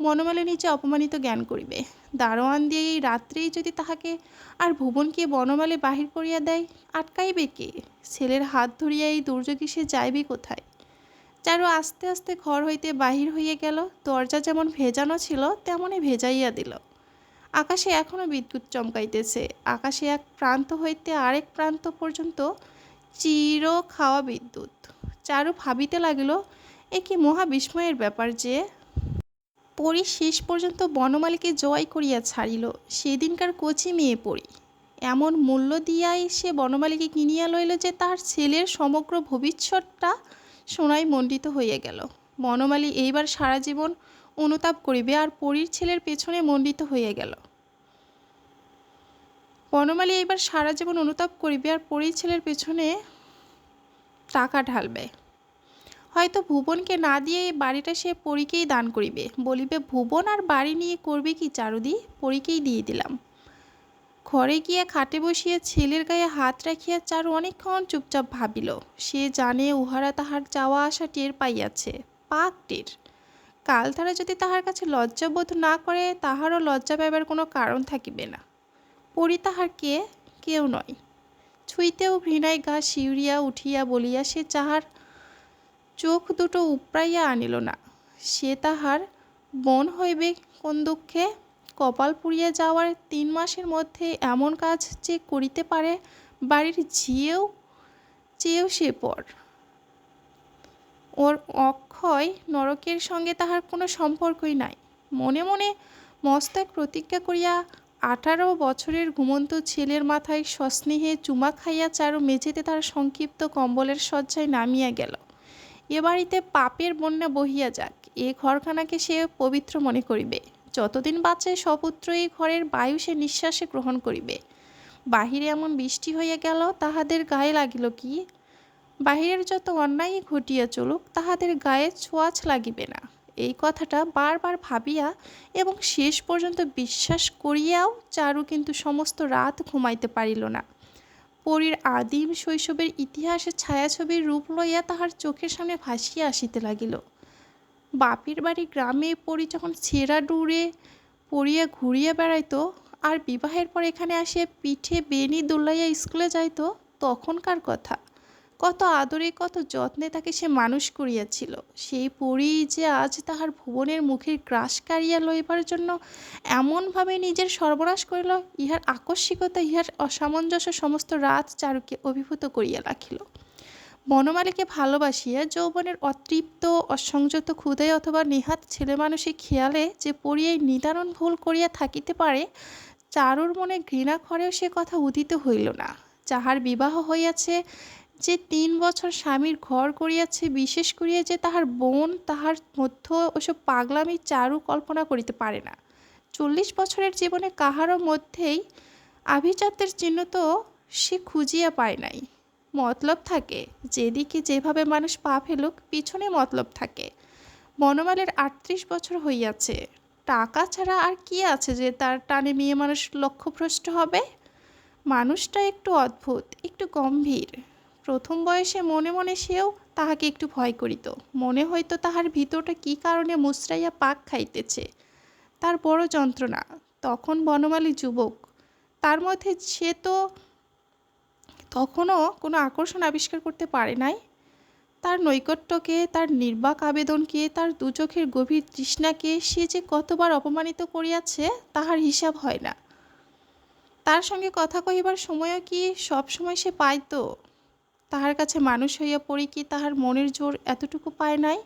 বনমালী নিচে অপমানিত জ্ঞান করিবে। দারোয়ান দিয়ে এই রাত্রেই যদি তাহাকে আর ভুবনকে বনমালী বাহির করিয়া দেয়, আটকাইবে কে? ছেলের হাত ধরিয়া এই দুর্যোগে সে যাইবে কোথায়? চারু আস্তে আস্তে ঘর হইতে বাহির হইয়া গেল। দরজা যেমন ভেজানো ছিল তেমনই ভেজাইয়া দিল। আকাশে এখনো বিদ্যুৎ চমকাইতেছে। আকাশে এক প্রান্ত হইতে আরেক প্রান্ত পর্যন্ত চির খাওয়া বিদ্যুৎ। চারু ভাবিতে লাগিল, এ কি মহা বিস্ময়ের ব্যাপার যে পরী শেষ পর্যন্ত বনমালীকে জয় করিয়া ছাড়িল। সেদিনকার কচি মেয়ে পরী এমন মূল্য দিয়াই সে বনমালীকে কিনিয়া লইল যে তার ছেলের সমগ্র ভবিষ্যৎটা সোনায় মণ্ডিত হইয়া গেল। বনমালী এইবার সারা জীবন অনুতাপ করিবে, আর পরীর ছেলের পেছনে মণ্ডিত হইয়া গেল। বনমালী এইবার সারা জীবন অনুতাপ করিবে, আর পরীর ছেলের পেছনে টাকা ঢালবে। হয়তো ভুবনকে না দিয়ে এই বাড়িটা সে পরীকেই দান করিবে। বলিবে, ভুবন আর বাড়ি নিয়ে করবে কি চারুদি, পরীকেই দিয়ে দিলাম। ঘরে গিয়া খাটে বসিয়া ছেলের গায়ে হাত রাখিয়া চারু অনেকক্ষণ চুপচাপ ভাবিল। সে জানে উহারা তাহার যাওয়া আসা টের পাইয়াছে, পাক টের। কাল তারা যদি তাহার কাছে লজ্জাবোধ না করে, তাহারও লজ্জা পাইবার কোনো কারণ থাকিবে না। পরী তাহার কেউ নয়। ছুঁইতেও ঘৃণায় গা শিউরিয়া উঠিয়া বলিয়া সে যাহার চোখ দুটো উপড়াইয়া আনিল না। সে তাহার বোন হইবে কোন দুঃখে? কপাল পুড়িয়া যাওয়ার 3 মাসের মধ্যে এমন কাজ যে করিতে পারে, বাড়ির ঝিয়েও চেয়েও সে পর। ওর অক্ষয় নরকের সঙ্গে তাহার কোনো সম্পর্কই নাই। মনে মনে মস্ত এক প্রতিজ্ঞা করিয়া 18 বছরের ঘুমন্ত ছেলের মাথায় সস্নেহে চুমা খাইয়া চারু মেঝেতে তার সংক্ষিপ্ত কম্বলের শয্যায় নামিয়া গেল। এ বাড়িতে পাপের বন্যা বহিয়া যাক, এ ঘরখানাকে সে পবিত্র মনে করিবে। যতদিন বাঁচে সপুত্র এই ঘরের বায়ু সে নিঃশ্বাসে গ্রহণ করিবে। বাহিরে এমন বৃষ্টি হইয়া গেল, তাহাদের গায়ে লাগিল কি? বাহিরের যত অন্যায় ঘটিয়া চলুক, তাহাদের গায়ে ছোঁয়াচ লাগিবে না। এই কথাটা বারবার ভাবিয়া এবং শেষ পর্যন্ত বিশ্বাস করিয়াও চারু কিন্তু সমস্ত রাত ঘুমাইতে পারিল না। পরীর আদিম শৈশবের ইতিহাসে ছায়াছবির রূপ লইয়া তাহার চোখের সামনে ভাসিয়া আসিতে লাগিল। বাপের বাড়ি গ্রামে পরী যখন ছেঁড়া ডুরে পড়িয়া ঘুরিয়া বেড়াইত, আর বিবাহের পর এখানে আসিয়া পিঠে বেনি দোলাইয়া স্কুলে যাইত, তখনকার কথা। কত আদরে কত যত্নে তাকে সে মানুষ করিয়াছিল। সেই পরী যে আজ তাহার ভুবনের মুখের গ্রাস কাড়িয়া লইবার জন্য এমনভাবে নিজের সর্বনাশ করিল, ইহার আকস্মিকতা, ইহার অসামঞ্জস্য সমস্ত রাত চারুকে অভিভূত করিয়া রাখিল। বনমালীকে ভালোবাসিয়া যৌবনের অতৃপ্ত অসংযত ক্ষুধায় অথবা নেহাত ছেলেমানুষী খেয়ালে যে পরী এই নিদারুণ ভুল করিয়া থাকিতে পারে, চারুর মনে ঘৃণা করেও সে কথা উদিত হইল না। যাহার বিবাহ হইয়াছে, যে 3 বছর স্বামীর ঘর করিয়াছে, বিশেষ করিয়া যে তাহার বোন, তাহার মধ্য ওসব পাগলামি চারু কল্পনা করিতে পারে না। 40 বছরের জীবনে কাহারও মধ্যেই আভিজাত্যের চিহ্ন তো সে খুঁজিয়া পায় নাই। মতলব থাকে, যেদিকে যেভাবে মানুষ পা ফেলুক পিছনে মতলব থাকে। বনমালীর ৩৮ বছর হইয়াছে, টাকা ছাড়া আর কি আছে যে তার টানে মেয়ে মানুষ লক্ষ্যভ্রষ্ট হবে। মানুষটা একটু অদ্ভুত, একটু গম্ভীর। প্রথম বয়সে মনে মনে সেও তাহাকে একটু ভয় করিত। মনে হইতো তাহার ভিতরটা কি কারণে মুচড়াইয়া পাক খাইতেছে, তার বড় যন্ত্রণা। তখন বনমালী যুবক, তার মধ্যে সে তো তখনও কোনো আকর্ষণ আবিষ্কার করতে পারে নাই। তার নৈকট্যকে, তার নির্বাক আবেদনকে, তার দুচোখের গভীর তৃষ্ণাকে সে যে কতবার অপমানিত করিয়াছে তাহার হিসাব হয় না। তার সঙ্গে কথা কহিবার সময়ও কি সব সময় সে পাইত? তাহার কাছে মানুষ হইয়া পড়ি কি তাহার মনের জোর এতটুকু পায় নাই?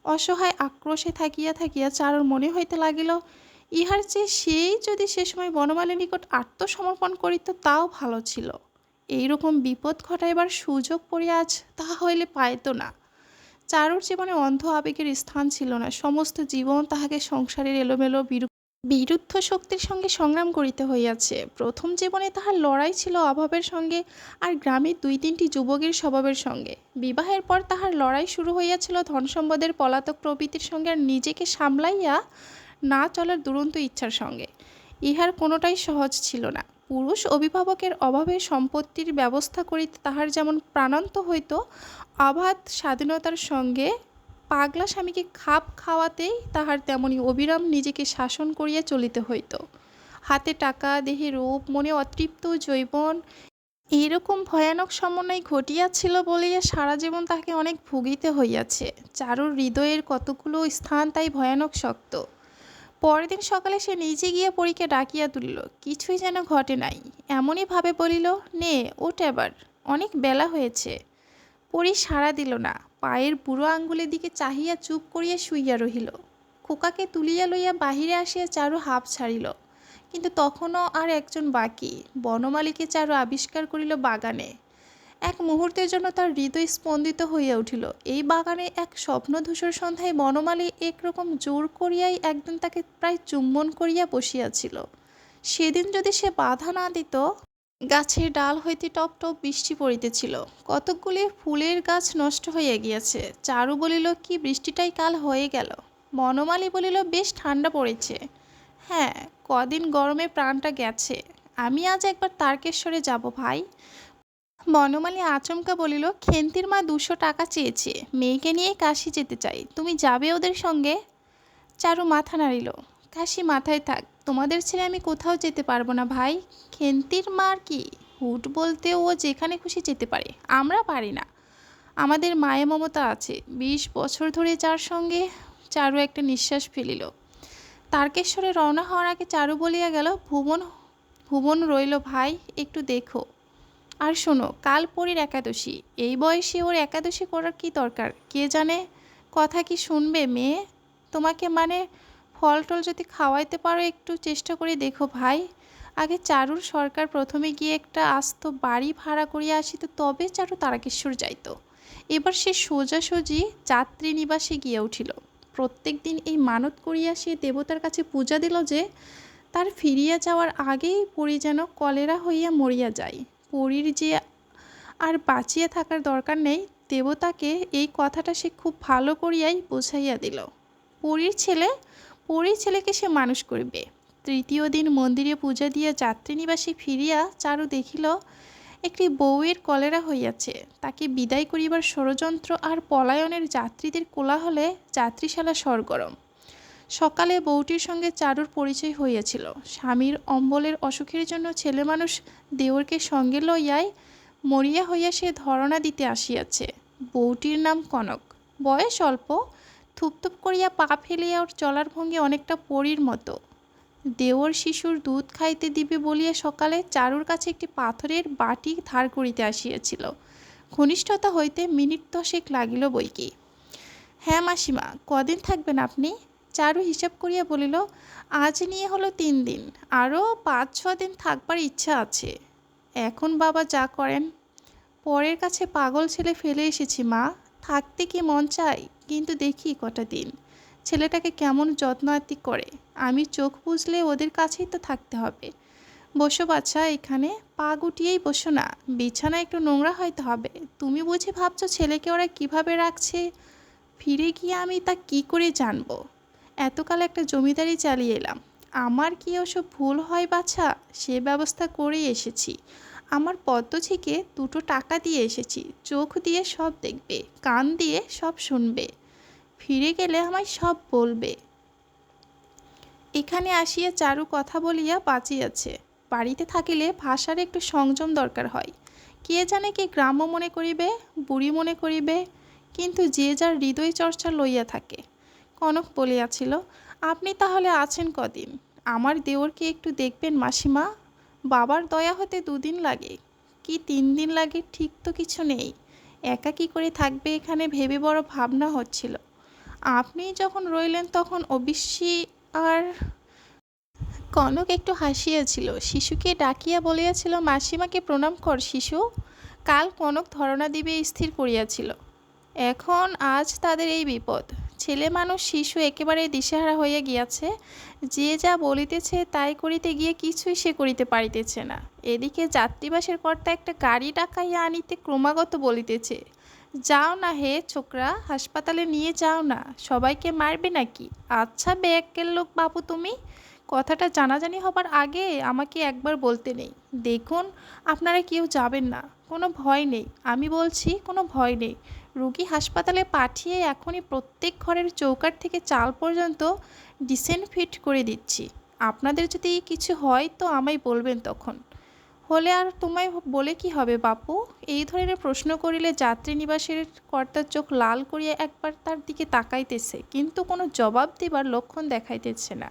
অসহায় আক্রোশে থাকিয়া থাকিয়া চারুর মনে হইতে লাগিল, ইহার চেয়ে সেই যদি সে সময় বনমালীর নিকট আত্মসমর্পণ করিত তাও ভালো ছিল। এইরকম বিপদ ঘটাইবার সুযোগ পড়িয়া আজ তাহা হইলে পাইত না। চারুর জীবনে অন্ধ আবেগের স্থান ছিল না। সমস্ত জীবন তাহাকে সংসারের এলোমেলো বিরুদ্ধ শক্তির সঙ্গে সংগ্রাম করিতে হইয়াছে। প্রথম জীবনে তাহার লড়াই ছিল অভাবের সঙ্গে আর গ্রামের ২-৩টি যুবকের স্বভাবের সঙ্গে। বিবাহের পর তাহার লড়াই শুরু হইয়াছিল ধনসম্পদের পলাতক প্রবৃত্তির সঙ্গে আর নিজেকে সামলাইয়া না চলার দুরন্ত ইচ্ছার সঙ্গে। ইহার কোনোটাই সহজ ছিল না। পুরুষ অভিভাবকের অভাবে সম্পত্তির ব্যবস্থা করিতে তাহার যেমন প্রাণান্ত হইত, অবাধ স্বাধীনতার সঙ্গে পাগলা স্বামীকে খাপ খাওয়াতেই তাহার তেমনি অবিরাম নিজেকে শাসন করিয়া চলিতে হইত। হাতে টাকা, দেহে রূপ, মনে অতৃপ্ত যৌবন, এইরকম ভয়ানক সমন্বয় ঘটিয়াছিল বলিয়া সারা জীবন তাহাকে অনেক ভুগিতে হইয়াছে। চারুর হৃদয়ের কতগুলো স্থান তাই ভয়ানক শক্ত। পরের দিন সকালে সে নিজে গিয়া পরীকে ডাকিয়া তুলিল। কিছুই যেন ঘটে নাই, এমনই ভাবে বলিল, নে ওঠ এবার, অনেক বেলা হয়েছে। পরী সাড়া দিল না, পায়ের বুড়ো আঙ্গুলের দিকে চাহিয়া চুপ করিয়া শুইয়া রহিল। খোকাকে তুলিয়া লইয়া বাহিরে আসিয়া চারু হাঁপ ছাড়িল, কিন্তু তখনও আর একজন বাকি। বনমালীকে চারু আবিষ্কার করিল বাগানে। এক মুহূর্তের জন্য তার হৃদয় স্পন্দিত হইয়া উঠিল। এই বাগানে এক স্বপ্নধূসর সন্ধ্যায় বনমালী একরকম জোর করিয়াই একদিন তাকে প্রায় চুম্বন করিয়া বসিয়াছিল। সেদিন যদি সে বাধা না দিত। গাছের ডাল হইতে টপ টপ বৃষ্টি পড়িতেছিল। কতকগুলি ফুলের গাছ নষ্ট হইয়া গিয়াছে। চারু বলিল, কি বৃষ্টিটাই কাল হয়ে গেল। বনমালী বলিল, বেশ ঠান্ডা পড়েছে। হ্যাঁ, কদিন গরমে প্রাণটা গেছে। আমি আজ একবার তারকেশ্বরে যাব ভাই। বনমালী আচমকা বলিল, খেন্তির মা ২০০ টাকা চেয়েছে, মেয়েকে নিয়ে কাশি যেতে চাই, তুমি যাবে ওদের সঙ্গে? চারু মাথা নাড়িল। কাশি মাথায় থাক, তোমাদের ছেড়ে আমি কোথাও যেতে পারবো না ভাই। খেন্তির মার কি হুট বলতে, ও যেখানে খুশি যেতে পারে, আমরা পারি না। আমাদের মায়া মমতা আছে ২০ বছর ধরে যার সঙ্গে। চারু একটা নিঃশ্বাস ফেলিল। তারকেশ্বরে রওনা হওয়ার আগে চারু বলিয়া গেল, ভুবন ভুবন রইল ভাই, একটু দেখো। আর শোনো, কাল পরীর একাদশী। এই বয়সে ওর একাদশী করার কি দরকার? কে জানে কথা কি শুনবে মেয়ে। তোমাকে মানে ফল টল যদি খাওয়াইতে পারো একটু চেষ্টা করে দেখো ভাই। আগে চারুর সরকার প্রথমে গিয়ে একটা আস্ত বাড়ি ভাড়া করিয়া আসিত, তবে চারু তারকেশ্বর যাইত। এবার সে সোজাসুজি যাত্রী নিবাসে গিয়া উঠিল। প্রত্যেক দিন এই মানত করিয়া সে দেবতার কাছে পূজা দিল যে তার ফিরিয়া যাওয়ার আগেই পরী যেন কলেরা হইয়া মরিয়া যায়। পরীর যে আর বাঁচিয়া থাকার দরকার নেই, দেবতাকে এই কথাটা সে খুব ভালো করিয়াই বুঝাইয়া দিল। পরীর ছেলেকে সে মানুষ করিবে। তৃতীয় দিন মন্দিরে পূজা দিয়া যাত্রীনিবাসে ফিরিয়া চারু দেখিল একটি বউয়ের কলেরা হইয়াছে। তাকে বিদায় করিবার ষড়যন্ত্র আর পলায়নের যাত্রীদের কোলাহলে যাত্রীশালা সরগরম। সকালে বউটির সঙ্গে চারুর পরিচয় হইয়াছিল। স্বামীর অম্বলের অসুখের জন্য ছেলে মানুষ দেওরকে সঙ্গে লইয়াই মরিয়া হইয়া সে ধরনা দিতে আসিয়াছে। বউটির নাম কনক, বয়স অল্প, থুপথুপ করিয়া পা ফেলিয়া ওর চলার ভঙ্গি অনেকটা পরীর মতো। দেওর শিশুর দুধ খাইতে দিবে বলিয়া সকালে চারুর কাছে একটি পাথরের বাটি ধার করিতে আসিয়াছিল। ঘনিষ্ঠতা হইতে মিনিট 10 লাগিল বইকি। হ্যাঁ মাসিমা, কদিন থাকবেন আপনি? চারু হিসাব করিয়া বলিল, আজ নিয়ে হলো 3 দিন, আরও 5-6 দিন থাকবার ইচ্ছা আছে। এখন বাবা যা করেন। পরের কাছে পাগল ছেলে ফেলে এসেছি মা, থাকতে কি মন চাই, কিন্তু দেখি কটা দিন ছেলেটাকে কেমন যত্ন আত্তি করে। আমি চোখ বুঝলে ওদের কাছেই তো থাকতে হবে। বসো বাছা, এখানে পা গুটিয়েই বসো না। বিছানা একটু নোংরা হয়তো হবে। তুমি বুঝি ভাবছো ছেলেকে ওরা কিভাবে রাখছে? ফিরে গিয়ে আমি তা কি করে জানবো? এতকাল একটা জমিদারি চালিয়ে এলাম। আমার কি ওসব ভুল হয় বাছা? সে ব্যবস্থা করেই এসেছি। আমার পদ্মঝিকে দুটো টাকা দিয়ে এসেছি। চোখ দিয়ে সব দেখবে, কান দিয়ে সব শুনবে। ফিরে গেলে আমায় সব বলবে। এখানে আসিয়া চারু কথা বলিয়া বাঁচিয়াছে। বাড়িতে থাকিলে ভাষার একটু সংযম দরকার হয়। কে জানে কি গ্রাম্য মনে করিবে, বুড়ি মনে করিবে, কিন্তু যে যার হৃদয় চর্চা লইয়া থাকে। কনক বলিয়াছিল, আপনি তাহলে আছেন কদিন? আমার দেওরকে একটু দেখবেন মাসিমা। বাবার দয়া হতে 2 দিন লাগে কি 3 দিন লাগে ঠিক তো কিছু নেই। একা কি করে থাকবে এখানে ভেবে বড় ভাবনা হচ্ছিল। আপনি যখন রইলেন তখন অবশ্যই। আর কনক একটু হাসিয়াছিল। শিশুকে ডাকিয়া বলিয়াছিল, মাসিমাকে প্রণাম কর শিশু। কাল কনক ধরনা দিবে স্থির করিয়াছিল। এখন আজ তাদের এই বিপদ। ছেলে মানুষ শিশু একেবারে দিশেহারা হইয়া গিয়াছে। যে যা বলিতেছে তাই করিতে গিয়ে কিছুই সে করিতে পারিতেছে না। এদিকে যাত্রীবাসের কর্তা একটা গাড়ি ডাকাইয়া আনিতে ক্রমাগত বলিতেছে, যাও না হে ছোকরা, হাসপাতালে নিয়ে যাও না। সবাইকে মারবে নাকি? আচ্ছা বেয়াক্কেল লোক বাপু তুমি। কথাটা জানাজানি হবার আগে আমাকে একবার বলতে নেই। দেখুন, আপনারা কেউ যাবেন না। কোনো ভয় নেই, আমি বলছি কোনো ভয় নেই। রুগী হাসপাতালে পাঠিয়ে এখনই প্রত্যেক ঘরের চৌকাঠ থেকে চাল পর্যন্ত ডিসইনফেক্ট করে দিচ্ছি। আপনাদের যদি কিছু হয় তো আমায় বলবেন তখন। হলে আর তোমায় বলে কি হবে বাপু? এই ধরনের প্রশ্ন করিলে যাত্রী নিবাসের কর্তার চোখ লাল করিয়া একবার তার দিকে তাকাইতেছে, কিন্তু কোনো জবাব দিবার লক্ষণ দেখাইতেছে না।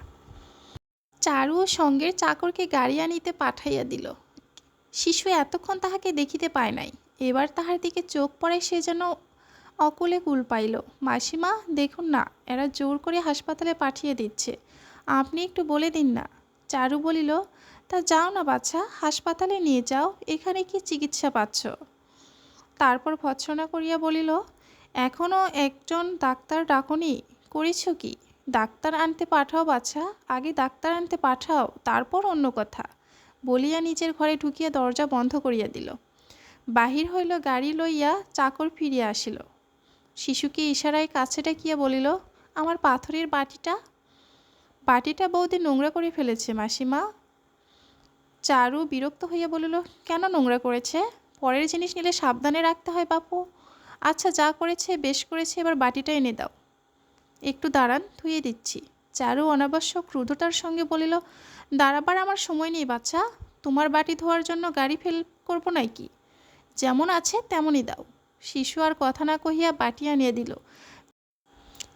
চারু ও সঙ্গের চাকরকে গাড়ি আনিতে পাঠাইয়া দিল। শিশু এতক্ষণ তাহাকে দেখিতে পায় নাই। এবার তাহার দিকে চোখ পড়ায় সে যেন অকূলে কুল পাইল। মাসিমা দেখুন না, এরা জোর করে হাসপাতালে পাঠিয়ে দিচ্ছে। আপনি একটু বলে দিন না। চারু বলিল, তা যাও না বাছা, হাসপাতালে নিয়ে যাও। এখানে কি চিকিৎসা পাচ্ছ? তারপর ভৎসনা করিয়া বলিল, এখনও একজন ডাক্তার ডাকনি? করেছ কি? ডাক্তার আনতে পাঠাও বাছা, আগে ডাক্তার আনতে পাঠাও, তারপর অন্য কথা। বলিয়া নিজের ঘরে ঢুকিয়া দরজা বন্ধ করিয়া দিল। বাহির হইল গাড়ি লইয়া। চাকর ফিরিয়া আসিল। শিশুকে ইশারায় কাছে ডাকিয়া বলিল, আমার পাথরের বাটিটা। বাটিটা বৌদি নোংরা করে ফেলেছে মাসিমা। চারু বিরক্ত হইয়া বলিল, কেন নোংরা করেছে? পরের জিনিস নিলে সাবধানে রাখতে হয় বাপু। আচ্ছা, যা করেছে বেশ করেছে, এবার বাটিটা এনে দাও। একটু দাঁড়ান, ধুয়ে দিচ্ছি। চারু অনাবশ্যক ক্রুদ্ধতার সঙ্গে বলিল, দাঁড়াবার আমার সময় নেই বাচ্চা। তোমার বাটি ধোয়ার জন্য গাড়ি ফেল করবো নাকি? যেমন আছে তেমনই দাও। শিশু আর কথা না কহিয়া বাটি আনিয়া দিল।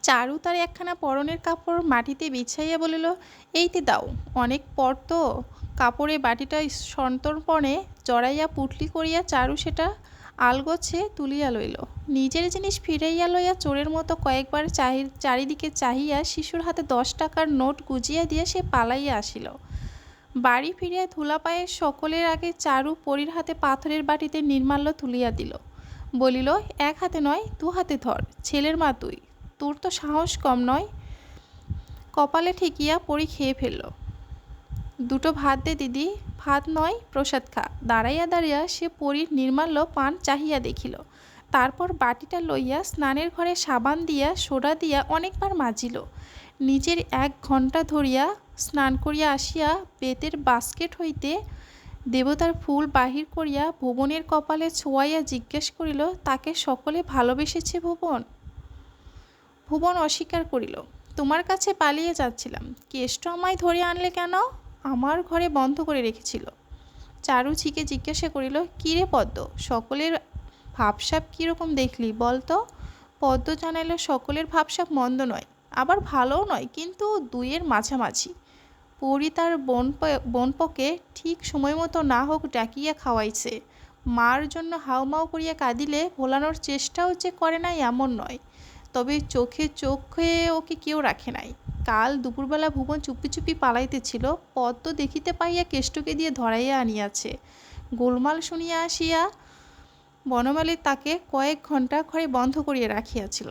চারু তার একখানা পরনের কাপড় মাটিতে বিছাইয়া বলিল, এইতে দাও। অনেক পর তো। কাপড়ে বাটিটা সন্তর্পণে জড়াইয়া পুটলি করিয়া চারু সেটা আলগোছে তুলিয়া লইল। নিজের জিনিস ফিরাইয়া লইয়া চোরের মতো কয়েকবার চারিদিকে চাহিয়া শিশুর হাতে 10 টাকার নোট গুজিয়া দিয়া সে পালাইয়া আসিল। বাড়ি ফিরিয়া ধুলা পায়ে সকলের আগে চারু পরীর হাতে পাথরের বাটিতে নির্মাল্য তুলিয়া দিল। বলিল, এক হাতে নয়, 2 হাতে ধর। ছেলের মা তুই, তোর তো সাহস কম নয়। কপালে ঠেকিয়া পরী খেয়ে ফেলল। দুটো ভাত দে দিদি। ভাত নয়, প্রসাদ খা। দাঁড়াইয়া দাঁড়াইয়া সে পরীর নির্মাল্য পান চাহিয়া দেখিল। তারপর বাটিটা লইয়া স্নানের ঘরে সাবান দিয়া সোডা দিয়া অনেকবার মাজিল। নিজের 1 ঘণ্টা ধরিয়া স্নান করিয়া আসিয়া বেতের বাস্কেট হইতে দেবতার ফুল বাহির করিয়া ভুবনের কপালে ছোঁয়াইয়া জিজ্ঞেস করিল, তাকে সকলে ভালোবেসেছে ভুবন? ভুবন অস্বীকার করিল, তোমার কাছে পালিয়ে যাচ্ছিলাম। কেষ্ট আমায় ধরে আনলে কেন? আমার ঘরে বন্ধ করে রেখেছিল। চারু ঝিকে জিজ্ঞাসা করিল, কী রে পদ্ম, সকলের ভাবসাব কীরকম দেখলি বল তো? পদ্ম জানাইল, সকলের ভাবসাব মন্দ নয়, আবার ভালোও নয়, কিন্তু দুইয়ের মাঝামাঝি। পরী তার বোনপকে ঠিক সময় মতো না হোক ডাকিয়া খাওয়াইছে। মার জন্য হাউমাউ করিয়া কাঁদিলে ভোলানোর চেষ্টাও যে করে নাই এমন নয়, তবে চোখে ওকে কেউ রাখে নাই। কাল দুপুরবেলা ভুবন চুপি চুপি পালাইতেছিল। পদ্ম দেখিতে পাইয়া কেষ্টকে দিয়ে ধরাইয়া আনিয়াছে। গোলমাল শুনিয়া আসিয়া বনমালী তাকে কয়েক ঘণ্টা ঘরে বন্ধ করিয়া রাখিয়াছিল।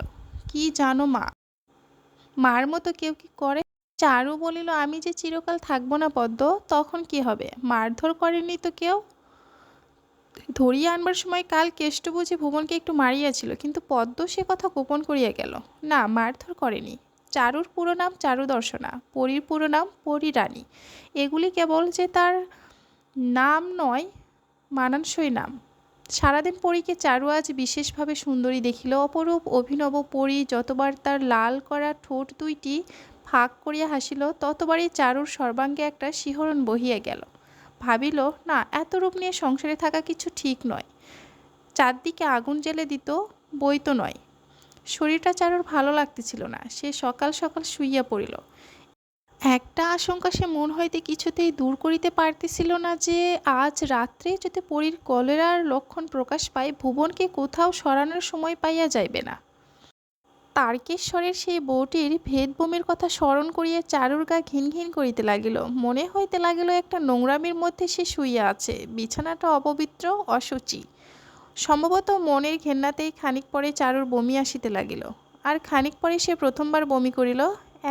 কি জানো মা, মার মতো কেউ কি করে? চারু বলিল, আমি যে চিরকাল থাকবো না পদ্ম, তখন কি হবে? মারধর করেনি তো কেউ? ধরিয়া আনবার সময় কাল কেষ্ট বুঝি ভুবনকে একটু মারিয়াছিল, কিন্তু পদ্ম সে কথা গোপন করিয়া গেল। না, মারধর করেনি। চারুর পুরো নাম চারুদর্শনা, পরীর পুরো নাম পরীরানী। এগুলি কেবল যে তার নাম নয়, মানানসই নাম। সারাদিন পরীকে চারু আজ বিশেষভাবে সুন্দরী দেখিল। অপরূপ অভিনব পরী যতবার তার লাল করা ঠোঁট দুইটি ফাঁক করিয়া হাসিল, ততবারই চারুর সর্বাঙ্গে একটা শিহরণ বহিয়া গেল। ভাবিল, না, এত রূপ নিয়ে সংসারে থাকা কিছু ঠিক নয়। চারদিকে আগুন জ্বেলে দিত, বই তো নয়। শরীরটা চারুর ভালো লাগতেছিল না। সে সকাল সকাল শুইয়া পড়িল। একটা আশঙ্কা সে মন হইতে কিছুতেই দূর করিতে পারতেছিল না, যে আজ রাত্রে যদি পরীর কলেরার লক্ষণ প্রকাশ পায়, ভুবনকে কোথাও সরানোর সময় পাইয়া যাইবে না। তারকেশ্বরের সেই বউটির ভেদবমির কথা স্মরণ করিয়া চারুর গা ঘিন ঘিন করিতে লাগিল। মনে হইতে লাগিল একটা নোংরামির মধ্যে সে শুইয়া আছে। বিছানাটা অপবিত্র, অশুচি। সম্ভবত মনের ঘেন্নাতেই খানিক পরে চারুর বমি আসিতে লাগিল। আর খানিক পরে সে প্রথমবার বমি করিল।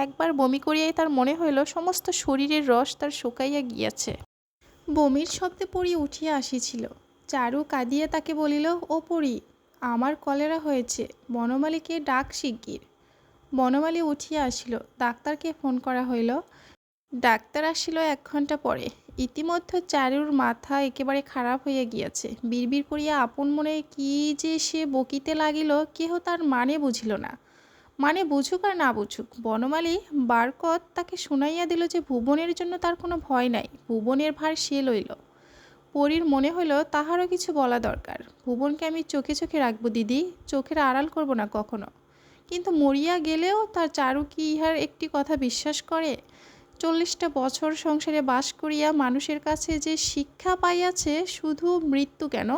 একবার বমি করিয়াই তার মনে হইল সমস্ত শরীরের রস তার শুকাইয়া গিয়াছে। বমির শব্দে পড়ি উঠিয়া আসিছিল। চারু কাঁদিয়া তাকে বলিল, ও পড়ি, আমার কলেরা হয়েছে, বনমালীকে ডাক শিগগির। বনমালী উঠিয়া আসিল। ডাক্তারকে ফোন করা হইল। ডাক্তার আসিল 1 ঘণ্টা পরে। ইতিমধ্যে চারুর মাথা একেবারে খারাপ হইয়া গিয়াছে। বিড়বিড় করিয়া আপন মনে কি যে সে বকিতে লাগিল, কেহ তার মানে বুঝিল না। মানে বুঝুক আর না বুঝুক, বনমালী বারকত তাকে শুনাইয়া দিল যে ভুবনের জন্য তার কোনো ভয় নাই, ভুবনের ভার সে লইল। পরীর মনে হইল তাহারও কিছু বলা দরকার। ভুবনকে আমি চোখে চোখে রাখবো দিদি, চোখের আড়াল করব না কখনো। কিন্তু মরিয়া গেলেও তার চারু কি ইহার একটি কথা বিশ্বাস করে? 40টা বছর সংসারে বাস করিয়া মানুষের কাছে যে শিক্ষা পাইয়াছে, শুধু মৃত্যু কেন,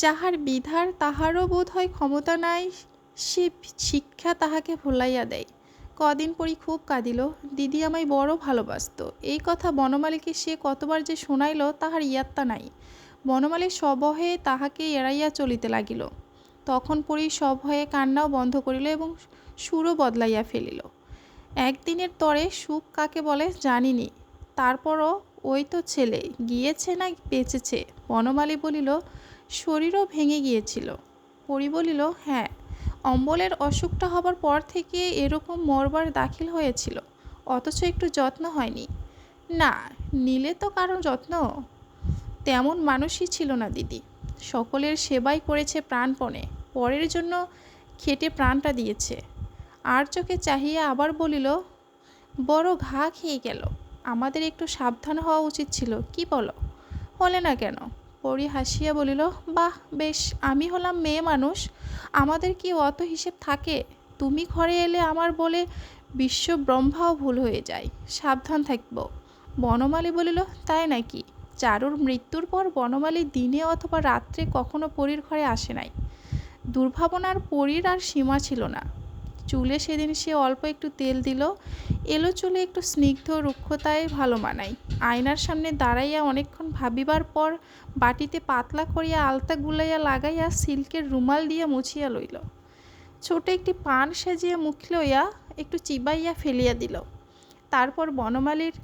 যাহার বিধার তাহারও বোধ হয় ক্ষমতা নাই, সে শিক্ষা তাহাকে ভুলাইয়া দেয়। কদিন পরই খুব কাঁদিল। দিদি আমায় বড় ভালোবাসত, এই কথা বনমালীকে সে কতবার যে শোনাইল তাহার ইয়াত্তা নাই। বনমালী সভয়ে তাহাকে এড়াইয়া চলিতে লাগিল। তখন পরই সভয়ে কান্নাও বন্ধ করিল এবং সুরও বদলাইয়া ফেলিল। একদিনের তরে সুখ কাকে বলে জানিনি, তারপরও ওই তো ছেলে, গিয়েছে না বেঁচেছে? বনমালী বলিল, শরীরও ভেঙে গিয়েছিল। পরি বলিল, হ্যাঁ, অম্বলের অসুখটা হবার পর থেকে এরকম মরবার দাখিল হয়েছিল, অথচ একটু যত্ন হয়নি। না, নিলে তো কারণ যত্ন? তেমন মানুষই ছিল না দিদি। সকলের সেবাই করেছে প্রাণপণে, পরের জন্য খেটে প্রাণটা দিয়েছে। আর চোখে চাহিয়া আবার বলিল, বড় ঘা খেয়ে গেল, আমাদের একটু সাবধান হওয়া উচিত ছিল, কি বলো? হলে না কেন? পরি হাসিয়া বলিল, বাহ, বেশ, আমি হলাম মেয়ে মানুষ, আমাদের কি অত হিসেব থাকে? তুমি ঘরে এলে আমার বলে বিশ্ব ব্রহ্মাও ভুল হয়ে যায়, সাবধান থাকব। বনমালী বলিল, তাই নাকি? চারুর মৃত্যুর পর বনমালী দিনে অথবা রাত্রে কখনো পরীর ঘরে আসে নাই। দুর্ভাবনার পরীর আর সীমা ছিল না। চুলে সেদিন সে অল্প একটু তেল দিল। এলো চুলে একটু স্নিগ্ধ রুক্ষতায় ভালো মানায়। আয়নার সামনে দাঁড়াইয়া অনেকক্ষণ ভাবিবার পর বাটিতে পাতলা করিয়া আলতা গুলাইয়া লাগাইয়া সিল্কের রুমাল দিয়া মুছিয়া লইল। ছোট একটি পান সাজিয়া মুখ লইয়া একটু চিবাইয়া ফেলিয়া দিল। তারপর বনমালীর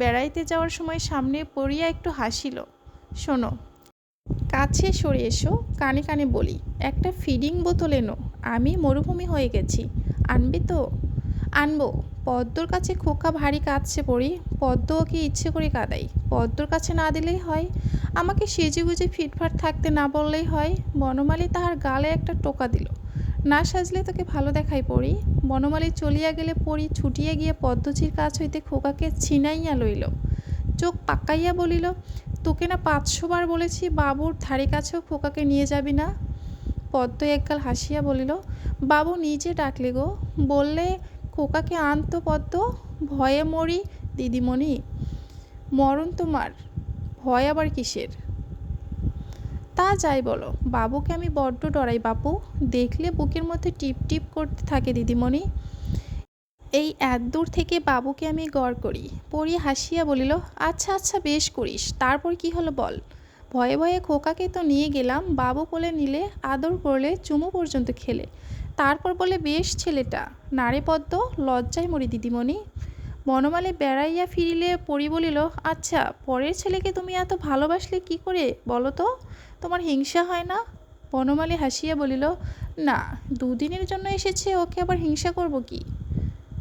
বেড়াইতে যাওয়ার সময় সামনে পড়িয়া একটু হাসিল। শোনো, কাছে সরে এসো, কানে কানে বলি, একটা ফিডিং বোতল এনো, আমি মরুভূমি হয়ে গেছি, আনবে তো? আনবো। পদ্মর কাছে খোকা ভারী কাঁদছে পড়ি, পদ্ম ওকে ইচ্ছে করে কাঁদাই, পদ্মর কাছে না দিলেই হয়, আমাকে সেজে গুজে ফিটফাট থাকতে না বললেই হয়। বনমালী তাহার গালে একটা টোকা দিল। না সাজলে তোকে ভালো দেখাই পড়ি। বনমালী চলিয়া গেলে পড়ি ছুটিয়া গিয়ে পদ্মচির কাছ হইতে খোকাকে ছিনাইয়া লইল। চোখ পাকাইয়া বলিল, তোকে না 500 বার বলেছি বাবুর ধারে কাছেও খোকাকে নিয়ে যাবি না। পদ্ম একগাল হাসিয়া বলিল, বাবু নিজে ডাকলে গো, বললে খোকাকে আনতো পদ্ম, ভয়ে মরি দিদিমণি। মরণ তোমার, ভয় আবার কিসের? তা যাই বলো, বাবুকে আমি বড্ড ডরাই বাপু, দেখলে বুকের মধ্যে টিপ টিপ করতে থাকে দিদিমণি। এই এতদূর থেকে বাবুকে আমি গড় করি। পরি হাসিয়া বলিল, আচ্ছা আচ্ছা, বেশ করিস, তারপর কি হলো বল? ভয়ে ভয়ে খোকাকে তো নিয়ে গেলাম, বাবু কোলে নিলে, আদর করলে, চুমু পর্যন্ত খেলে, তারপর বলে বেশ ছেলেটা। নারে পদ্ম, লজ্জায় মরি দিদিমণি। বনমালী বেড়াইয়া ফিরিলে পরি বলিল, আচ্ছা, পরের ছেলেকে তুমি এত ভালোবাসলে কি করে বলো তো? তোমার হিংসা হয় না? বনমালী হাসিয়া বলিল, না, দুদিনের জন্য এসেছে, ওকে আবার হিংসা করব কি?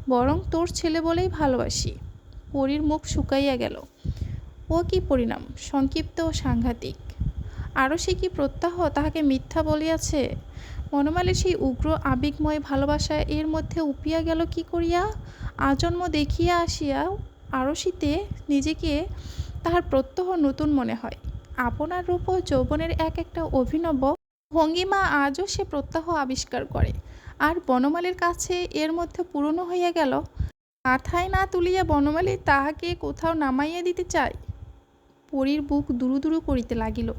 বরং তোর ছেলে বলেই ভালোবাসি। পরীর মুখ শুকাইয়া গেল। ও কি পরিণাম, সংক্ষিপ্ত ও সাংঘাতিক! আরও সে কি প্রত্যাহ তাহাকে মিথ্যা বলিয়াছে? বনমালীর সেই উগ্র আবেগময় ভালোবাসা এর মধ্যে উপিয়া গেল কি করিয়া? আজন্ম দেখিয়া আসিয়া আরশিতে নিজেকে তাহার প্রত্যহ নতুন মনে হয়। আপনার রূপ ও যৌবনের এক একটা অভিনব ভঙ্গিমা আজও সে প্রত্যহ আবিষ্কার করে, আর বনমালীর কাছে এর মধ্যে পুরনো হইয়া গেল। মাথায় না তুলিয়া বনমালী তাহাকে কোথাও নামাইয়া দিতে চায়। পরীর বুক দুরু দুরু করিতে লাগিল।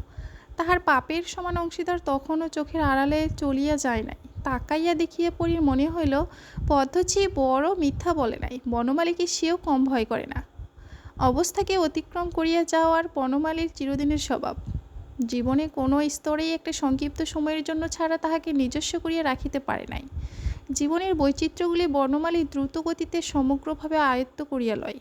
তাহার পাপের সমান অংশীদার তখনও চোখের আড়ালে চলিয়া যায় নাই। তাকাইয়া দেখিয়া পরীর মনে হইল পদ্ধতি বড় মিথ্যা বলে নাই। বনমালীকে সেও কম ভয় করে না। অবস্থাকে অতিক্রম করিয়া যাওয়ার বনমালীর চিরদিনের স্বভাব। জীবনে কোনো স্তরেই একটা সংক্ষিপ্ত সময়ের জন্য ছাড়া তাহাকে নিজস্ব করিয়া রাখিতে পারে নাই। জীবনের বৈচিত্র্যগুলি বনমালী দ্রুত গতিতে সমগ্রভাবে আয়ত্ত করিয়া লয়।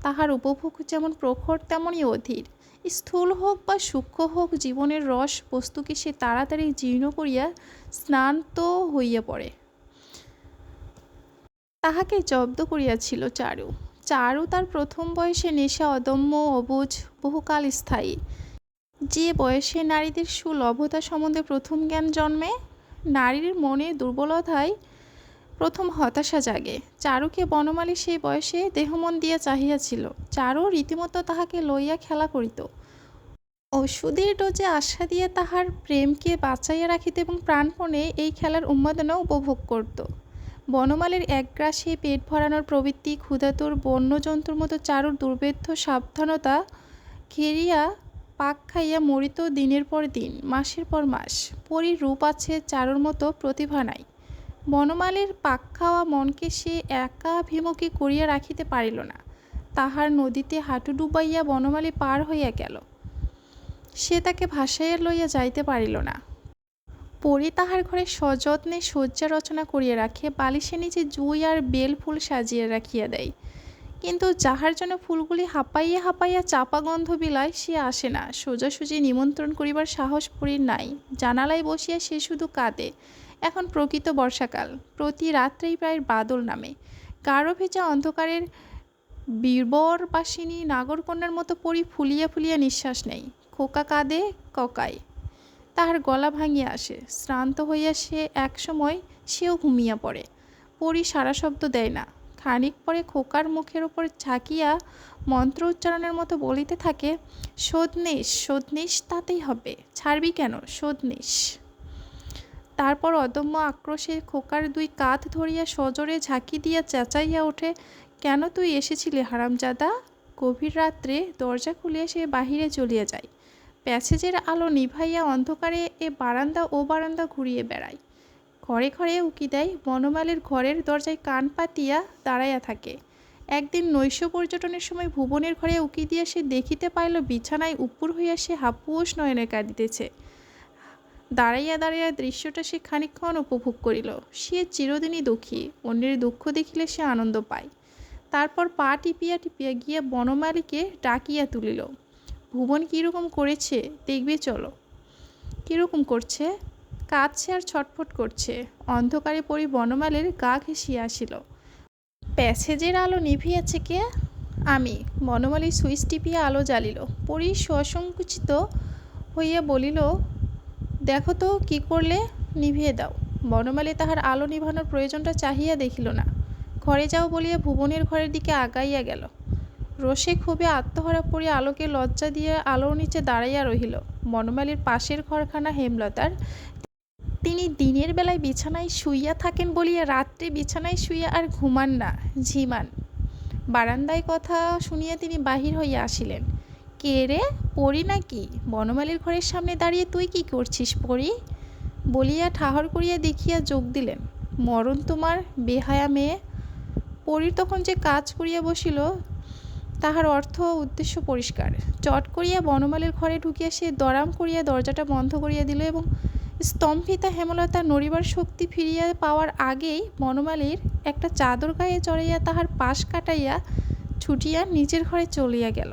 তাহার উপভোগ যেমন প্রখর তেমনই অধীর। স্থূল হোক বা সূক্ষ্ম হোক, জীবনের রস বস্তুকে সে তাড়াতাড়ি জীর্ণ করিয়া স্নান্ত হইয়া পড়ে। তাহাকে জব্দ করিয়াছিল চারু। চারু তার প্রথম বয়সে নেশা অদম্য, অবুঝ, বহুকাল স্থায়ী। যে বয়সে নারীদের সুলভতা সম্বন্ধে প্রথম জ্ঞান জন্মে, নারীর মনে দুর্বলতায় প্রথম হতাশা জাগে। চারুকে বনমালী সেই বয়সে দেহমন দিয়া চাহিয়াছিল। চারু রীতিমতো তাহাকে লইয়া খেলা করিত। ওষুধের ডোজে আশা দিয়ে তাহার প্রেমকে বাঁচাইয়া রাখিত এবং প্রাণপণে এই খেলার উন্মাদনা উপভোগ করত। বনমালীর একগ্রাসে পেট ভরানোর প্রবৃত্তি ক্ষুধাতুর বন্যজন্তুর মতো চারুর দুর্ভেদ্য সাবধানতা ঘেরিয়া পাক খাইয়া মরিত দিনের পর দিন, মাসের পর মাস। পরীর রূপ আছে, চারুর মতো প্রতিভা নাই। বনমালীর পাক খাওয়া মনকে সে একাভিমুখী করিয়া রাখিতে পারিল না। তাহার নদীতে হাঁটু ডুবাইয়া বনমালী পার হইয়া গেল, সে তাকে ভাসাইয়া লইয়া যাইতে পারিল না। পরী তাহার ঘরে সযত্নে শয্যা রচনা করিয়া রাখে, বালিশের নিচে জুঁই আর বেল ফুল সাজিয়া রাখিয়া দেয়। কিন্তু যাহার জন্য ফুলগুলি হাঁপাইয়া হাঁপাইয়া চাপা গন্ধ বিলায়, সে আসে না। সোজাসুজি নিমন্ত্রণ করিবার সাহস পরীর নাই। জানালায় বসিয়া সে শুধু কাঁদে। এখন প্রকৃত বর্ষাকাল, প্রতি রাত্রেই প্রায় বাদল নামে। গাঢ় ভেজা অন্ধকারের বীরবরবাসিনী নাগরকন্যার মতো পরী ফুলিয়া ফুলিয়া নিঃশ্বাস নেয়। খোকা কাঁদে, ককায়। তাহার গলা ভাঙিয়া আসে। শ্রান্ত হইয়া সে একসময় সেও ঘুমিয়া পড়ে। পরী সারা শব্দ দেয় না। খানিক পরে খোকার মুখের ওপর ঝাঁকিয়া মন্ত্র উচ্চারণের মতো বলিতে থাকে, শোধ নিস, শোধ নিস, তাতেই হবে, ছাড়বি কেন, শোধ নিস। তারপর অদম্য আক্রোশে খোকার দুই কাঁধ ধরিয়া সজোরে ঝাঁকি দিয়া চেঁচাইয়া ওঠে, কেন তুই এসেছিলি হারামজাদা? গভীর রাত্রে দরজা খুলিয়া সে বাহিরে চলিয়া যায়। প্যাসেজের আলো নিভাইয়া অন্ধকারে এ বারান্দা ও বারান্দা ঘুরিয়ে বেড়ায়। ঘরে ঘরে উকি দেয়। বনমালীর ঘরের দরজায় কান পাতিয়া দাঁড়াইয়া থাকে। একদিন নৈশ পর্যটনের সময় ভুবনের ঘরে উকি দিয়া সে দেখিতে পাইল বিছানায় উপুর হইয়া সে হাপুস নয়নে কাঁদিতেছে। দাঁড়াইয়া দাঁড়াইয়া দৃশ্যটা সে খানিকক্ষণ উপভোগ করিল। সে চিরদিনই দুঃখী, অন্যের দুঃখ দেখিলে সে আনন্দ পায়। তারপর পা টিপিয়া টিপিয়া গিয়া বনমালীকে ডাকিয়া তুলিল। ভুবন কীরকম করেছে দেখবে চলো। কীরকম করছে? কাঁদছে আর ছটফট করছে। অন্ধকারে পরী বনমালীর গা ঘেঁষিয়া আসিল। প্যাসেজের আলো নিভিয়াছে কে? আমি। বনমালী সুইচ টিপিয়া আলো জ্বালিল। পরী সসংকুচিত হইয়া বলিল, দেখো তো কী করলে, নিভিয়ে দাও। বনমালী তাহার আলো নিভানোর প্রয়োজনটা চাহিয়া দেখিল না। ঘরে যাও বলিয়া ভুবনের ঘরের দিকে আগাইয়া গেল। রোষে ক্ষোভে আত্মহারা পড়িয়া আলোকে লজ্জা দিয়ে আলোর নিচে দাঁড়াইয়া রহিল। বনমালীর পাশের ঘরখানা হেমলতার। তিনি দিনের বেলায় বিছানায় শুইয়া থাকেন বলিয়া রাত্রে বিছানায় শুইয়া আর ঘুমান না, ঝিমান। বারান্দায় কথা শুনিয়া তিনি বাহির হইয়া আসিলেন। কে রে, পড়ি নাকি? বনমালীর ঘরের সামনে দাঁড়িয়ে তুই কি করছিস পড়ি? বলিয়া ঠাহর করিয়া দেখিয়া যোগ দিলেন, মরণ তোমার, বেহায়া মেয়ে। পরীর তখন যে কাজ করিয়া বসিল তাহার অর্থ উদ্দেশ্য পরিষ্কার। চট করিয়া বনমালীর ঘরে ঢুকিয়া সে দরাম করিয়া দরজাটা বন্ধ করিয়া দিল এবং স্তম্ভিতা হেমলতা নড়িবার শক্তি ফিরিয়া পাওয়ার আগেই বনমালীর একটা চাদর গায়ে চড়াইয়া তাহার পাশ কাটাইয়া ছুটিয়া নিজের ঘরে চলিয়া গেল।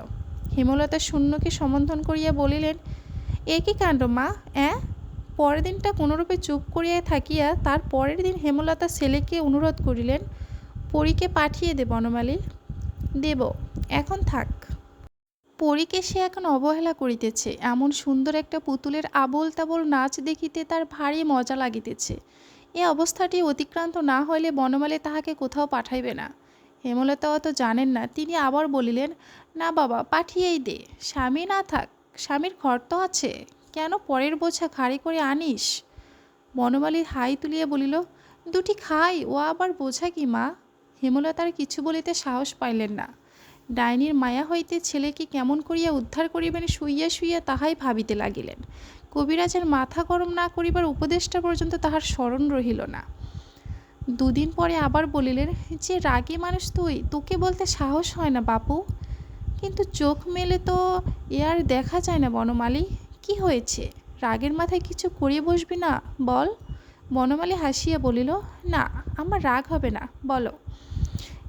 হেমলতা শূন্যকে সম্বোধন করিয়া বলিলেন, এ কি কাণ্ড মা, পরের দিনটা কোনোরূপে চুপ করিয়া থাকিয়া তার পরের দিন হেমলতা ছেলেকে অনুরোধ করিলেন, পরীকে পাঠিয়ে দে বনমালী। দেব, এখন থাক। পরীকে সে এখন অবহেলা করিতেছে। এমন সুন্দর একটা পুতুলের আবোল তাবোল নাচ দেখিতে তার ভারী মজা লাগিতেছে। এ অবস্থাটি অতিক্রান্ত না হইলে বনমালী তাহাকে কোথাও পাঠাইবে না। হেমলতা অত জানেন না। তিনি আবার বলিলেন, না বাবা, পাঠিয়েই দে। স্বামী না থাক, স্বামীর ঘর তো আছে, কেন পরের বোঝা ঘাড়ি করে আনিস? বনমালী হাই তুলিয়া বলিল, দুটি খাই, ও আবার বোঝা কি মা? হেমলতার কিছু বলিতে সাহস পাইলেন না। ডাইনির মায়া হইতে ছেলেকে কেমন করিয়া উদ্ধার করিবেন শুইয়া শুইয়া তাহাই ভাবিতে লাগিলেন। কবিরাজের মাথা গরম না করিবার উপদেশটা পর্যন্ত তাহার স্মরণ রহিল না। দুদিন পরে আবার বলিলেন, যে রাগী মানুষ তুই, তোকে বলতে সাহস হয় না বাপু। কিন্তু চোখ মেলে তো এ আর দেখা যায় না বনমালী। কি হয়েছে? রাগের মাথায় কিছু করিয়ে বসবি না, বল। বনমালী হাসিয়া বলিল, না, আমার রাগ হবে না, বলো।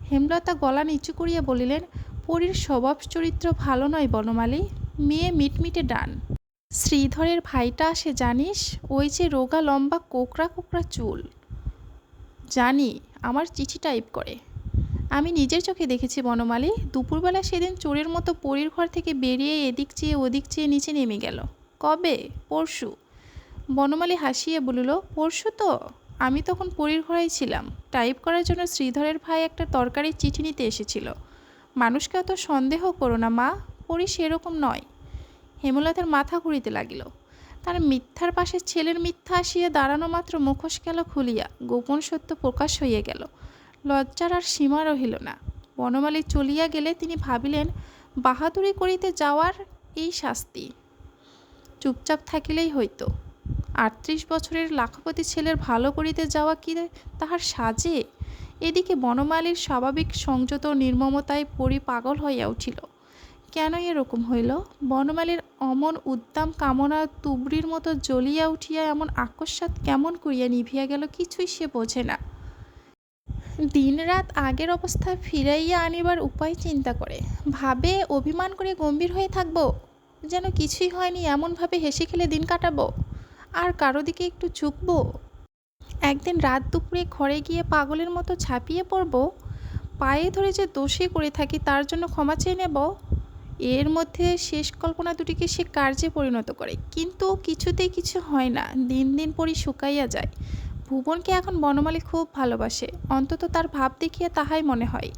হেমলতা গলা নিচু করিয়া বলিলেন, পরীর স্বভাব চরিত্র ভালো নয় বনমালী, মেয়ে মিটমিটে ডান। শ্রীধরের ভাইটা আসে জানিস, ওই যে রোগা লম্বা কোকড়া কোকড়া চুল। জানি, আমার চিঠি টাইপ করে। আমি নিজের চোখে দেখেছি বনমালী। দুপুরবেলা সেদিন চোরের মতো পরীর ঘর থেকে বেরিয়ে এদিক চেয়ে ওদিক চেয়ে নিচে নেমে গেল। কবে? পরশু। বনমালী হাসিয়ে বলিল, পরশু তো? আমি তখন পরীর ঘরেই ছিলাম। টাইপ করার জন্য শ্রীধরের ভাই একটা তরকারির চিঠি নিতে এসেছিল। মানুষকে অত সন্দেহ করো না মা, পরী সেরকম নয়। হেমলতার মাথা ঘুরিতে লাগিল। তার মিথ্যার পাশে ছেলের মিথ্যা আসিয়া দাঁড়ানো মাত্র মুখোশ গেল খুলিয়া, গোপন সত্য প্রকাশ হইয়া গেল। লজ্জার আর সীমা রহিল না। বনমালী চলিয়া গেলে তিনি ভাবিলেন, বাহাদুরি করিতে যাওয়ার এই শাস্তি। চুপচাপ থাকিলেই হইত। ৩৮ বছরের লাখপতি ছেলের ভালো করিতে যাওয়া কি তাহার সাজে? এদিকে বনমালীর স্বাভাবিক সংযত নির্মমতায় পরি পাগল হইয়া উঠিল। কেন এরকম হইল? বনমালীর অমন উদ্দাম কামনা তুবড়ির মতো জ্বলিয়া উঠিয়া এমন আকস্মাৎ কেমন করিয়া নিভিয়া গেল কিছুই সে বোঝে না। দিন রাত আগের অবস্থায় ফিরাইয়া আনিবার উপায় চিন্তা করে, ভাবে অভিমান করে গম্ভীর হয়ে থাকবো, যেন কিছুই হয়নি এমনভাবে হেসে খেলে দিন কাটাবো, আর কারো দিকে একটু ঝুঁকবো। একদিন রাত দুপুরে ঘরে গিয়ে পাগলের মতো ঝাঁপিয়ে পড়ব, পায়ে ধরে যে দোষী করে থাকি তার জন্য ক্ষমা চেয়ে নেব। এর মধ্যে শেষ কল্পনা দুটিকে সে কার্যে পরিণত করে, কিন্তু কিছুতেই কিছু হয় না। দিন দিন পরই শুকাইয়া যায়। ভুবনকে এখন বনমালী খুব ভালোবাসে, অন্তত তার ভাব দেখিয়া তাহাই মনে হয়।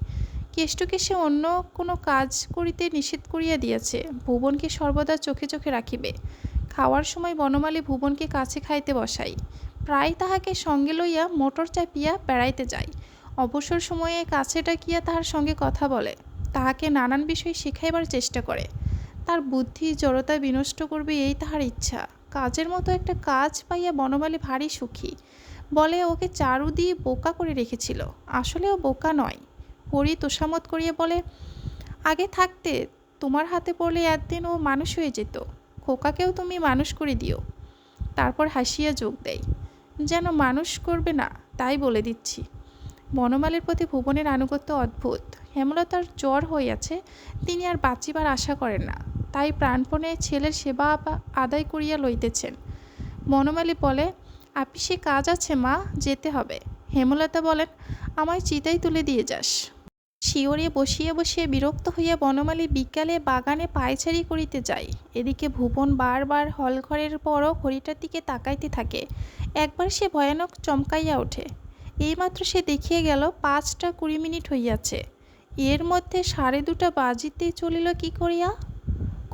কেষ্টকে সে অন্য কোনো কাজ করিতে নিষেধ করিয়া দিয়েছে, ভুবনকে সর্বদা চোখে চোখে রাখিবে। খাওয়ার সময় বনমালী ভুবনকে কাছে খাইতে বসাই, প্রায় তাহাকে সঙ্গে লইয়া মোটর চাপিয়া বেড়াইতে যায়। অবসর সময়ে কাছে ডাকিয়া তাহার সঙ্গে কথা বলে, তাহাকে নানান বিষয় শিখাইবার চেষ্টা করে। তার বুদ্ধি জড়তা বিনষ্ট করবে এই তাহার ইচ্ছা। কাজের মতো একটা কাজ পাইয়া বনমালী ভারী সুখী। বলে ওকে চারু দিয়ে বোকা করে রেখেছিল, আসলে ও বোকা নয়। পরি তোষামত করিয়া বলে, আগে থাকতে তোমার হাতে পড়লে একদিন ও মানুষ হয়ে যেত, খোকাকেও তুমি মানুষ করে দিও। তারপর হাসিয়া যোগ দেয়, যেন মানুষ করবে না তাই বলে দিচ্ছি। বনমালীর প্রতি ভুবনের আনুগত্য অদ্ভুত। হেমলতার জ্বর হইয়াছে, তিনি আর বাঁচিবার আশা করেন না, তাই প্রাণপণে ছেলের সেবা আদায় করিয়া লইতেছেন। বনমালী বলে, আপিসে কাজ আছে মা, যেতে হবে। হেমলতা বলেন, আমায় চিতাই তুলে দিয়ে যাস। শিওরে বসিয়া বসিয়া বিরক্ত হইয়া বনমালী বিকালে বাগানে পায়চারি করিতে যায়। এদিকে ভুবন বারবার হলঘরের বড় ঘড়িটার দিকে তাকাইতে থাকে। একবার সে ভয়ানক চমকাইয়া ওঠে। এইমাত্র সে দেখিয়া গেল ৫টা ২০ হইয়াছে। এর মধ্যে ২:৩০ বাজিতে চলিল কি করিয়া?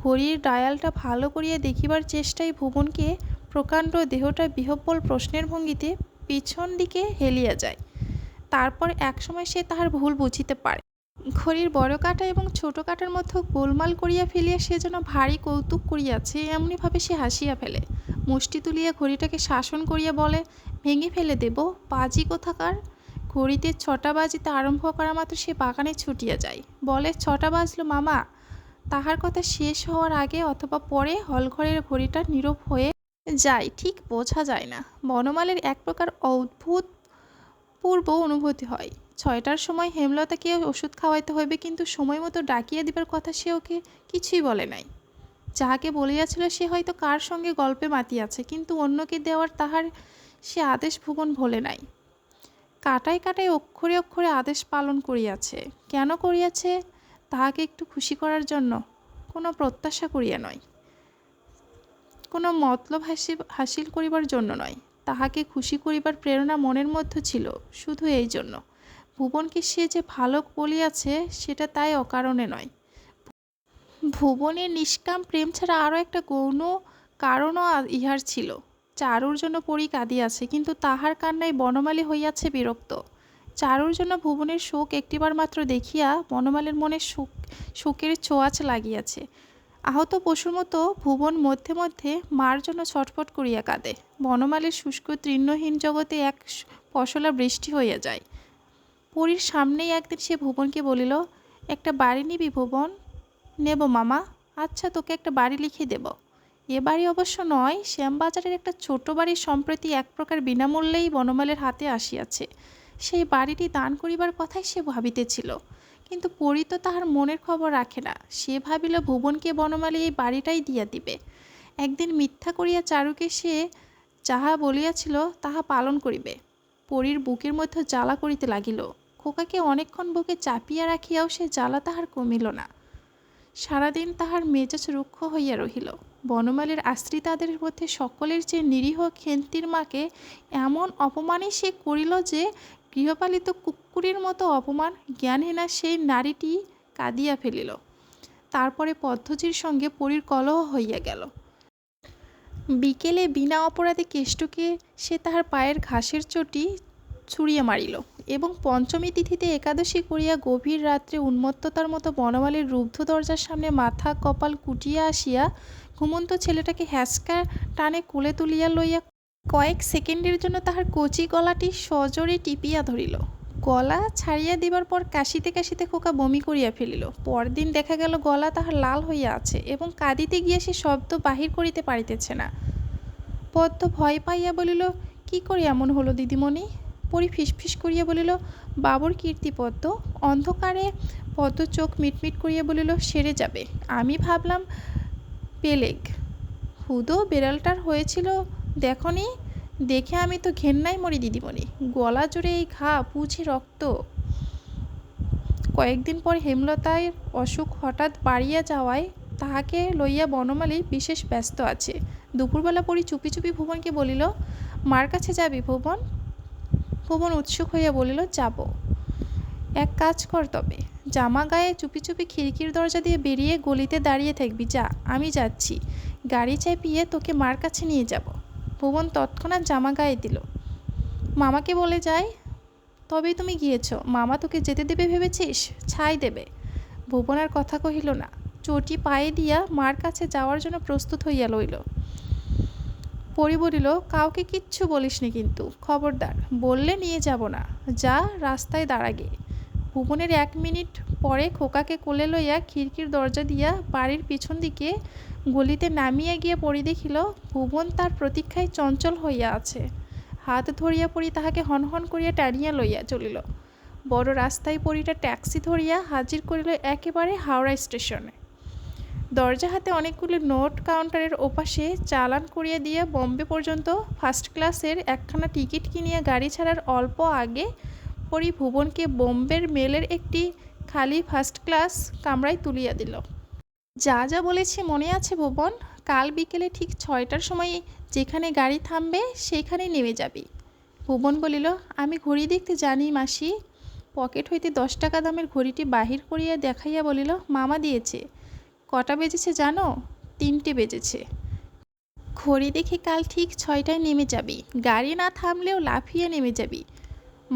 ঘড়ির ডায়ালটা ভালো করিয়া দেখিবার চেষ্টায় ভুবনকে প্রকাণ্ড দেহটা বিহ্বল প্রশ্নের ভঙ্গিতে পিছন দিকে হেলিয়া যায়। তারপর একসময় সে তাহার ভুল বুঝিতে পারে। ঘড়ির বড় কাঁটা এবং ছোট কাঁটার মধ্যে গোলমাল করিয়া ফেলিয়া সে যেন ভারী কৌতুক করিয়াছে এমনিভাবে সে হাসিয়া ফেলে। মুষ্টি তুলিয়া ঘড়িটাকে শাসন করিয়া বলে, ভেঙে ফেলে দেব, বাজি কোথাকার। ঘড়িতে ৬টা বাজিতে আরম্ভ করা মাত্র সে বাগানে ছুটিয়া যায়। বলে, ৬টা বাজলো মামা। তাহার কথা শেষ হওয়ার আগে অথবা পরে হলঘরের ঘড়িটা নীরব হয়ে যায় ঠিক বোঝা যায় না। বনমালীর এক প্রকার অদ্ভুত পূর্ব অনুভূতি হয়। 6টার সময় হেমলতাকে ওষুধ খাওয়াইতে হইবে, কিন্তু সময় মতো ডাকিয়া দিবার কথা সে ওকে কিছুই বলে নাই। যাহাকে বলিয়াছিল সে হয়তো কার সঙ্গে গল্পে মাতিয়াছে, কিন্তু অন্যকে দেওয়ার তাহার সে আদেশ ভুবন ভোলে নাই। কাটায় কাটায় অক্ষরে অক্ষরে আদেশ পালন করিয়াছে। কেন করিয়াছে? তাহাকে একটু খুশি করার জন্য, কোনো প্রত্যাশা করিয়া নয়, কোনো মতলব হাসিল করিবার জন্য নয়। তাহাকে খুশি করিবার প্রেরণা মনের মধ্যে ছিল শুধু এই জন্য। ভুবনকে সে যে ভালো বলিয়াছে সেটা তাই অকারণে নয়। ভুবনের নিষ্কাম প্রেম ছাড়া আরও একটা গৌণ কারণও ইহার ছিল। চারুর জন্য পরী কাঁদিয়াছে, কিন্তু তাহার কান্নায় বনমালী হইয়াছে বিরক্ত। চারুর জন্য ভুবনের শোক একটিবার মাত্র দেখিয়া বনমালীর মনে শোকের ছোঁয়াচ লাগিয়াছে। আহত পশুর মতো ভুবন মধ্যে মধ্যে মার জন্য ছটফট করিয়া কাঁদে। বনমালীর শুষ্ক তৃণ্ণহীন জগতে এক পশলা বৃষ্টি হইয়া যায়। পরীর সামনেই একদিন সে ভুবনকে বলিল, একটা বাড়ি নিবি ভুবন? নেব মামা। আচ্ছা, তোকে একটা বাড়ি লিখে দেব। এ বাড়ি অবশ্য নয়, শ্যামবাজারের একটা ছোট বাড়ি সম্প্রতি এক প্রকার বিনামূল্যেই বনমালের হাতে আসিয়াছে। সেই বাড়িটি দান করিবার কথাই সে ভাবিতেছিল, কিন্তু পরী তো তাহার মনের খবর রাখে না। সে ভাবিল ভুবনকে বনমালী এই বাড়িটাই দিয়া দিবে। একদিন মিথ্যা করিয়া চারুকে সে যাহা বলিয়াছিল তাহা পালন করিবে। পরীর বুকের মধ্যে জ্বালা করিতে লাগিল। খোকাকে অনেকক্ষণ বুকে চাপিয়া রাখিয়াও সে জ্বালা তাহার কমিল না। সারাদিন তাহার মেজাজ রুক্ষ হইয়া রহিল। বনমালীর আশ্রিতাদের মধ্যে সকলের চেয়ে নিরীহ খেন্তির মাকে এমন অপমানই সে করিল যে গৃহপালিত কুক্কুরের মতো অপমান জ্ঞানহীনা সেই নারীটি কাঁদিয়া ফেলিল। তারপরে পদ্ধতির সঙ্গে পরীর কলহ হইয়া গেল। বিকেলে বিনা অপরাধে কেষ্টকে সে তাহার পায়ের ঘাসের চটি ছুঁড়িয়া মারিল, এবং পঞ্চমী তিথিতে একাদশী করিয়া গভীর রাত্রে উন্মত্ততার মতো বনমালীর রুদ্ধ দরজার সামনে মাথা কপাল কুটিয়া আসিয়া ঘুমন্ত ছেলেটাকে হ্যাঁচকা টানে কোলে তুলিয়া লইয়া কয়েক সেকেন্ডের জন্য তাহার কচি গলাটি সজোরে টিপিয়া ধরিল। গলা ছাড়িয়া দিবার পর কাশিতে কাশিতে খোকা বমি করিয়া ফেলিল। পরদিন দেখা গেল গলা তাহার লাল হইয়া আছে, এবং কাঁদিতে গিয়া সে শব্দ বাহির করিতে পারিতেছে না। পদ্ম ভয় পাইয়া বলিল, কি করে এমন হলো দিদিমণি? পরী ফিসফিস করিয়া বলিল, বাবুর কীর্তি পদ্ম। অন্ধকারে পদ্ম চোখ মিটমিট করিয়া বলিল, সেরে যাবে। আমি ভাবলাম পেলেগ। হুদো বেড়ালটার হয়েছিল দেখনি? দেখে আমি তো ঘেন্নায় মরি দিদিমণি। গলা জুড়ে এই ঘা, পুঁছে রক্ত। কয়েকদিন পর হেমলতার অসুখ হঠাৎ বাড়িয়া যাওয়ায় তাহাকে লইয়া বনমালী বিশেষ ব্যস্ত আছে। দুপুরবেলা পরী চুপি চুপি ভুবনকে বলিল, মার কাছে যাবি ভুবন? ভুবন উৎসুক হইয়া বলিল, যাব। এক কাজ কর তবে, জামা গায়ে চুপি চুপি খিড়কির দরজা দিয়ে বেরিয়ে গলিতে দাঁড়িয়ে থাকবি। যা, আমি যাচ্ছি। গাড়ি চাপিয়ে তোকে মার কাছে নিয়ে যাব। ভুবন তৎক্ষণাৎ জামা গায়ে দিল। মামাকে বলে যাই। তবেই তুমি গিয়েছ? মামা তোকে যেতে দেবে ভেবেছিস? ছাই দেবে। ভুবন আর কথা কহিল না, চটি পায়ে দিয়া মার কাছে যাওয়ার জন্য প্রস্তুত হইয়া লইল। পরী বলিল, কাউকে কিচ্ছু বলিসনি কিন্তু, খবরদার। বললে নিয়ে যাব না। যা, রাস্তায় দাঁড়াগে। ভুবনের 1 মিনিট পরে খোকাকে কোলে লইয়া খিড়কির দরজা দিয়া বাড়ির পিছন দিকে গলিতে নামিয়া গিয়া পরী দেখিল ভুবন তার প্রতীক্ষায় চঞ্চল হইয়া আছে। হাত ধরিয়া পরী তাহাকে হনহন করিয়া টানিয়া লইয়া চলিল। বড় রাস্তায় পরীটা ট্যাক্সি ধরিয়া হাজির করিল একেবারে হাওড়া স্টেশনে। দরজা হাতে অনেকগুলি নোট কাউন্টারের ওপাশে চালান করিয়া দিয়া বম্বে পর্যন্ত ফার্স্ট ক্লাসের একখানা টিকিট কিনিয়া গাড়ি ছাড়ার অল্প আগে পরী ভুবনকে বোম্বের মেলের একটি খালি ফার্স্ট ক্লাস কামরায় তুলিয়া দিল। যা যা বলেছি মনে আছে ভুবন? কাল বিকেলে ঠিক 6টার সময় যেখানে গাড়ি থামবে সেইখানেই নেমে যাবি। ভুবন বলিল, আমি ঘড়ি দেখতে জানি মাসি। পকেট হইতে 10 টাকা দামের ঘড়িটি বাহির করিয়া দেখাইয়া বলিল, মামা দিয়েছে। কটা বেজেছে জানো? 3টে বেজেছে। ঘড়ি দেখে কাল ঠিক 6টায় নেমে যাবি। গাড়ি না থামলেও লাফিয়ে নেমে যাবি।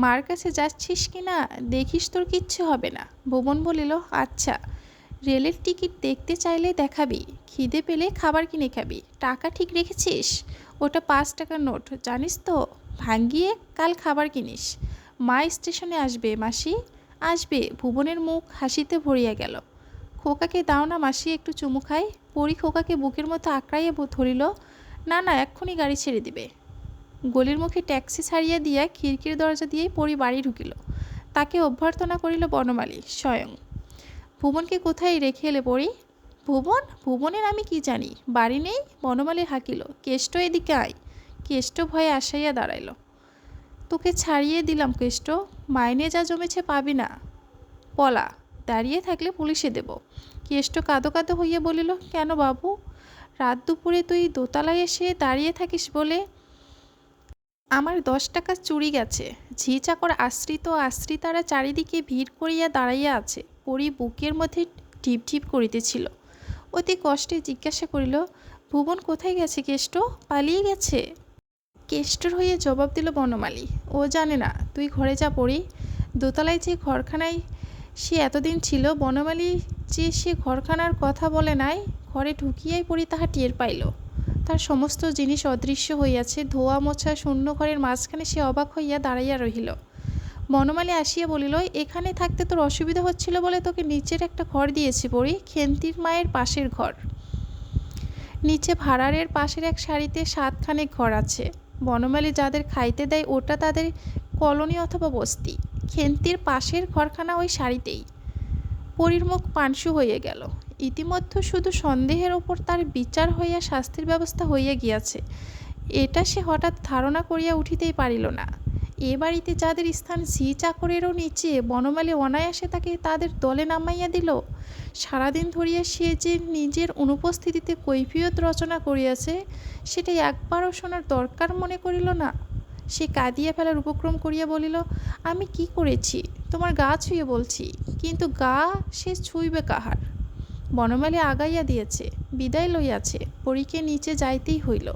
মার কাছে যাচ্ছিস কি না দেখিস, তোর কিচ্ছু হবে না। ভুবন বলিল, আচ্ছা। রেলের টিকিট দেখতে চাইলে দেখাবি, খিদে পেলে খাবার কিনে খাবি। টাকা ঠিক রেখেছিস? ওটা 5 টাকার নোট, জানিস তো। ভাঙ্গিয়ে কাল খাবার কিনিস। মা স্টেশনে আসবে মাসি, আসবে। ভুবনের মুখ হাসিতে ভরিয়া গেল। খোকাকে দাও না মাসি, একটু চুমু খাই। পরী খোকাকে বুকের মতো আঁকড়াইয়া ধরিল। না না, এক্ষুনি গাড়ি ছেড়ে দিবে। গলির মুখে ট্যাক্সি ছাড়িয়া দিয়া খিড়কির দরজা দিয়েই পরি বাড়ি ঢুকিল। তাকে অভ্যর্থনা করিল বনমালী স্বয়ং। ভুবনকে কোথায় রেখে এলে পরি? ভুবন? ভুবনের আমি কি জানি, বাড়ি নেই। বনমালী হাঁকিল, কেষ্ট এদিকে আয়। কেষ্ট ভয়ে আসাইয়া দাঁড়াইল। তোকে ছাড়িয়ে দিলাম কেষ্ট, মাইনে যা জমেছে পাবি না। পলা, দাঁড়িয়ে থাকলে পুলিশে দেব। কেষ্ট কাঁদো কাঁদো হইয়া বলিল, কেন বাবু? রাত দুপুরে তুই দোতলায় এসে দাঁড়িয়ে থাকিস বলে? আমার 10 টাকা চুরি গেছে। ঝি চাকর আশ্রিত আশ্রিতারা চারিদিকে ভিড় করিয়া দাঁড়াইয়া আছে। পরি বুকের মধ্যে ঢিপ ঢিপ করিতেছিল। অতি কষ্টে জিজ্ঞাসা করিল, ভুবন কোথায় গেছে কেষ্ট? পালিয়ে গেছে? কেষ্টর হইয়া জবাব দিল বনমালী, ও জানে না, তুই ঘরে যা পড়ি। দোতলায় যে ঘরখানায় সে এতদিন ছিল, বনমালী যে সে ঘরখানার কথা বলে নাই, ঘরে ঢুকিয়াই পড়ি তাহা টের পাইল। তার সমস্ত জিনিস অদৃশ্য হইয়াছে। ধোয়া মোছা শূন্য ঘরের মাঝখানে সে অবাক হইয়া দাঁড়াইয়া রহিল। বনমালী আসিয়া বলিল, এখানে থাকতে তোর অসুবিধা হচ্ছিল বলে তোকে নিচের একটা ঘর দিয়েছি পড়ি, খেন্তির মায়ের পাশের ঘর। নিচে ভাড়ারের পাশের এক সারিতে 7খানেক ঘর আছে। বনমালী যাদের খাইতে দেয় ওটা তাদের কলোনি অথবা বস্তি। খেন্তির পাশের ঘরখানা ওই সারিতেই। পরীর মুখ পানসু হইয়া গেল। ইতিমধ্যে শুধু সন্দেহের ওপর তার বিচার হইয়া শাস্তির ব্যবস্থা হইয়া গিয়াছে, এটা সে হঠাৎ ধারণা করিয়া উঠিতেই পারিল না। এ বাড়িতে যাদের স্থান ঝি চাকরেরও নিচে, বনমালী অনায়াসে তাকে তাদের দলে নামাইয়া দিল। সারাদিন ধরিয়া সে যে নিজের অনুপস্থিতিতে কৈফিয়ত রচনা করিয়াছে, সেটা একবারও শোনার দরকার মনে করিল না। সে কাঁদিয়া ফেলার উপক্রম করিয়া বলিল, আমি কি করেছি? তোমার গা ছুঁয়ে বলছি, কিন্তু গা সে ছুঁইবে কাহার? বনমালী আগাইয়া দিয়েছে, বিদায় লইয়াছে, পরীকে নিচে যাইতেই হইল।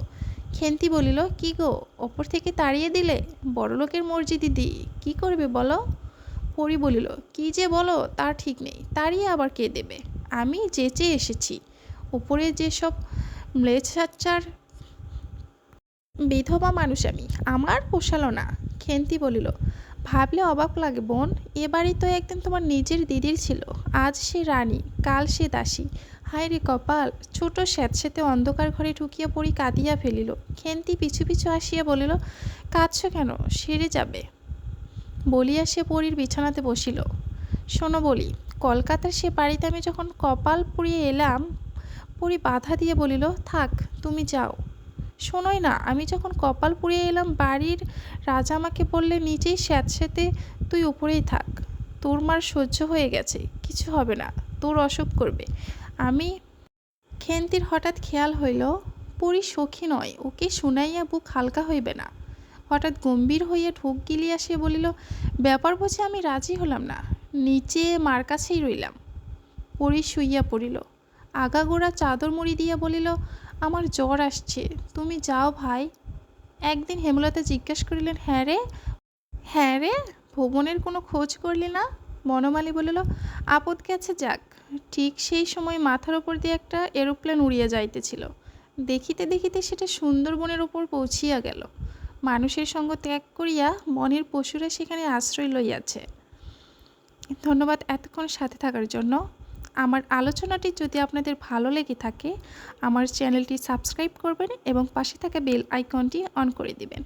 খেন্তি বলিল, কি গো, ওপর থেকে তাড়িয়ে দিলে? বড়লোকের মর্জি দিদি, কি করবে বলো? পরি বলিল, কি যে বলো তার ঠিক নেই, তাড়িয়ে আবার কে দেবে? আমি যেচে এসেছি। উপরে যেসব ম্লেচ্ছাচার বিধবা মানুষ আমি, আমার পোষালো না। খেন্তি বলিল, ভাবলে অবাক লাগে বোন, এ বাড়ি তো একদিন তোমার নিজের দিদির ছিল, আজ সে রানী, কাল সে দাসী। হায় রে কপাল! ছোট স্যাঁতস্যাঁতে অন্ধকার ঘরে ঢুকিয়া পড়ি কাঁদিয়া ফেলিল। খেন্তি পিছু পিছু আসিয়া বলিল, কাঁদছ কেন? সেরে যাবে। বলিয়া সে পরীর বিছানাতে বসিল। শোনো বলি, কলকাতার সে বাড়িতে আমি যখন কপাল পুড়িয়ে এলাম, পরী বাধা দিয়ে বলিল, থাক, তুমি যাও। শোনোই না, আমি যখন কপাল পুড়িয়ে এলাম, বাড়ির রাজা আমাকে বললে, নিজেই স্যাঁতস্যাঁতে তুই উপরেই থাক, তোর মার সহ্য হয়ে গেছে, কিছু হবে না, তোর অসুখ করবে। আমি। খেন্তির হঠাৎ খেয়াল হইল, পরী সখী নয়, ওকে শুনাইয়া বুক হালকা হইবে না। হঠাৎ গম্ভীর হইয়া ঢোক গিলিয়া সে বলিল, ব্যাপার বুঝে আমি রাজি হলাম না, নিচে মার কাছেই রইলাম। পরী শুইয়া পড়িল। আগাগোড়া চাদর মুড়ি দিয়া বলিল, আমার জ্বর আসছে, তুমি যাও ভাই। একদিন হেমলতা জিজ্ঞেস করিলেন, হ্যাঁ রে? হ্যাঁ রে, ভুবনের কোনো খোঁজ করলি না? বনমালী বলিল, আপদ গেছে যাক। ঠিক সেই সময় মাথার ওপর দিয়ে একটা এরোপ্লেন উড়িয়া যাইতেছিল। দেখিতে দেখিতে সেটা সুন্দরবনের ওপর পৌঁছিয়া গেল। মানুষের সঙ্গ ত্যাগ করিয়া বনের পশুরা সেখানে আশ্রয় লইয়াছে। ধন্যবাদ এতক্ষণ সাথে থাকার জন্য। আমার আলোচনাটি যদি আপনাদের ভালো লেগে থাকে, আমার চ্যানেলটি সাবস্ক্রাইব করবেন এবং পাশে থাকা বেল আইকনটি অন করে দিবেন।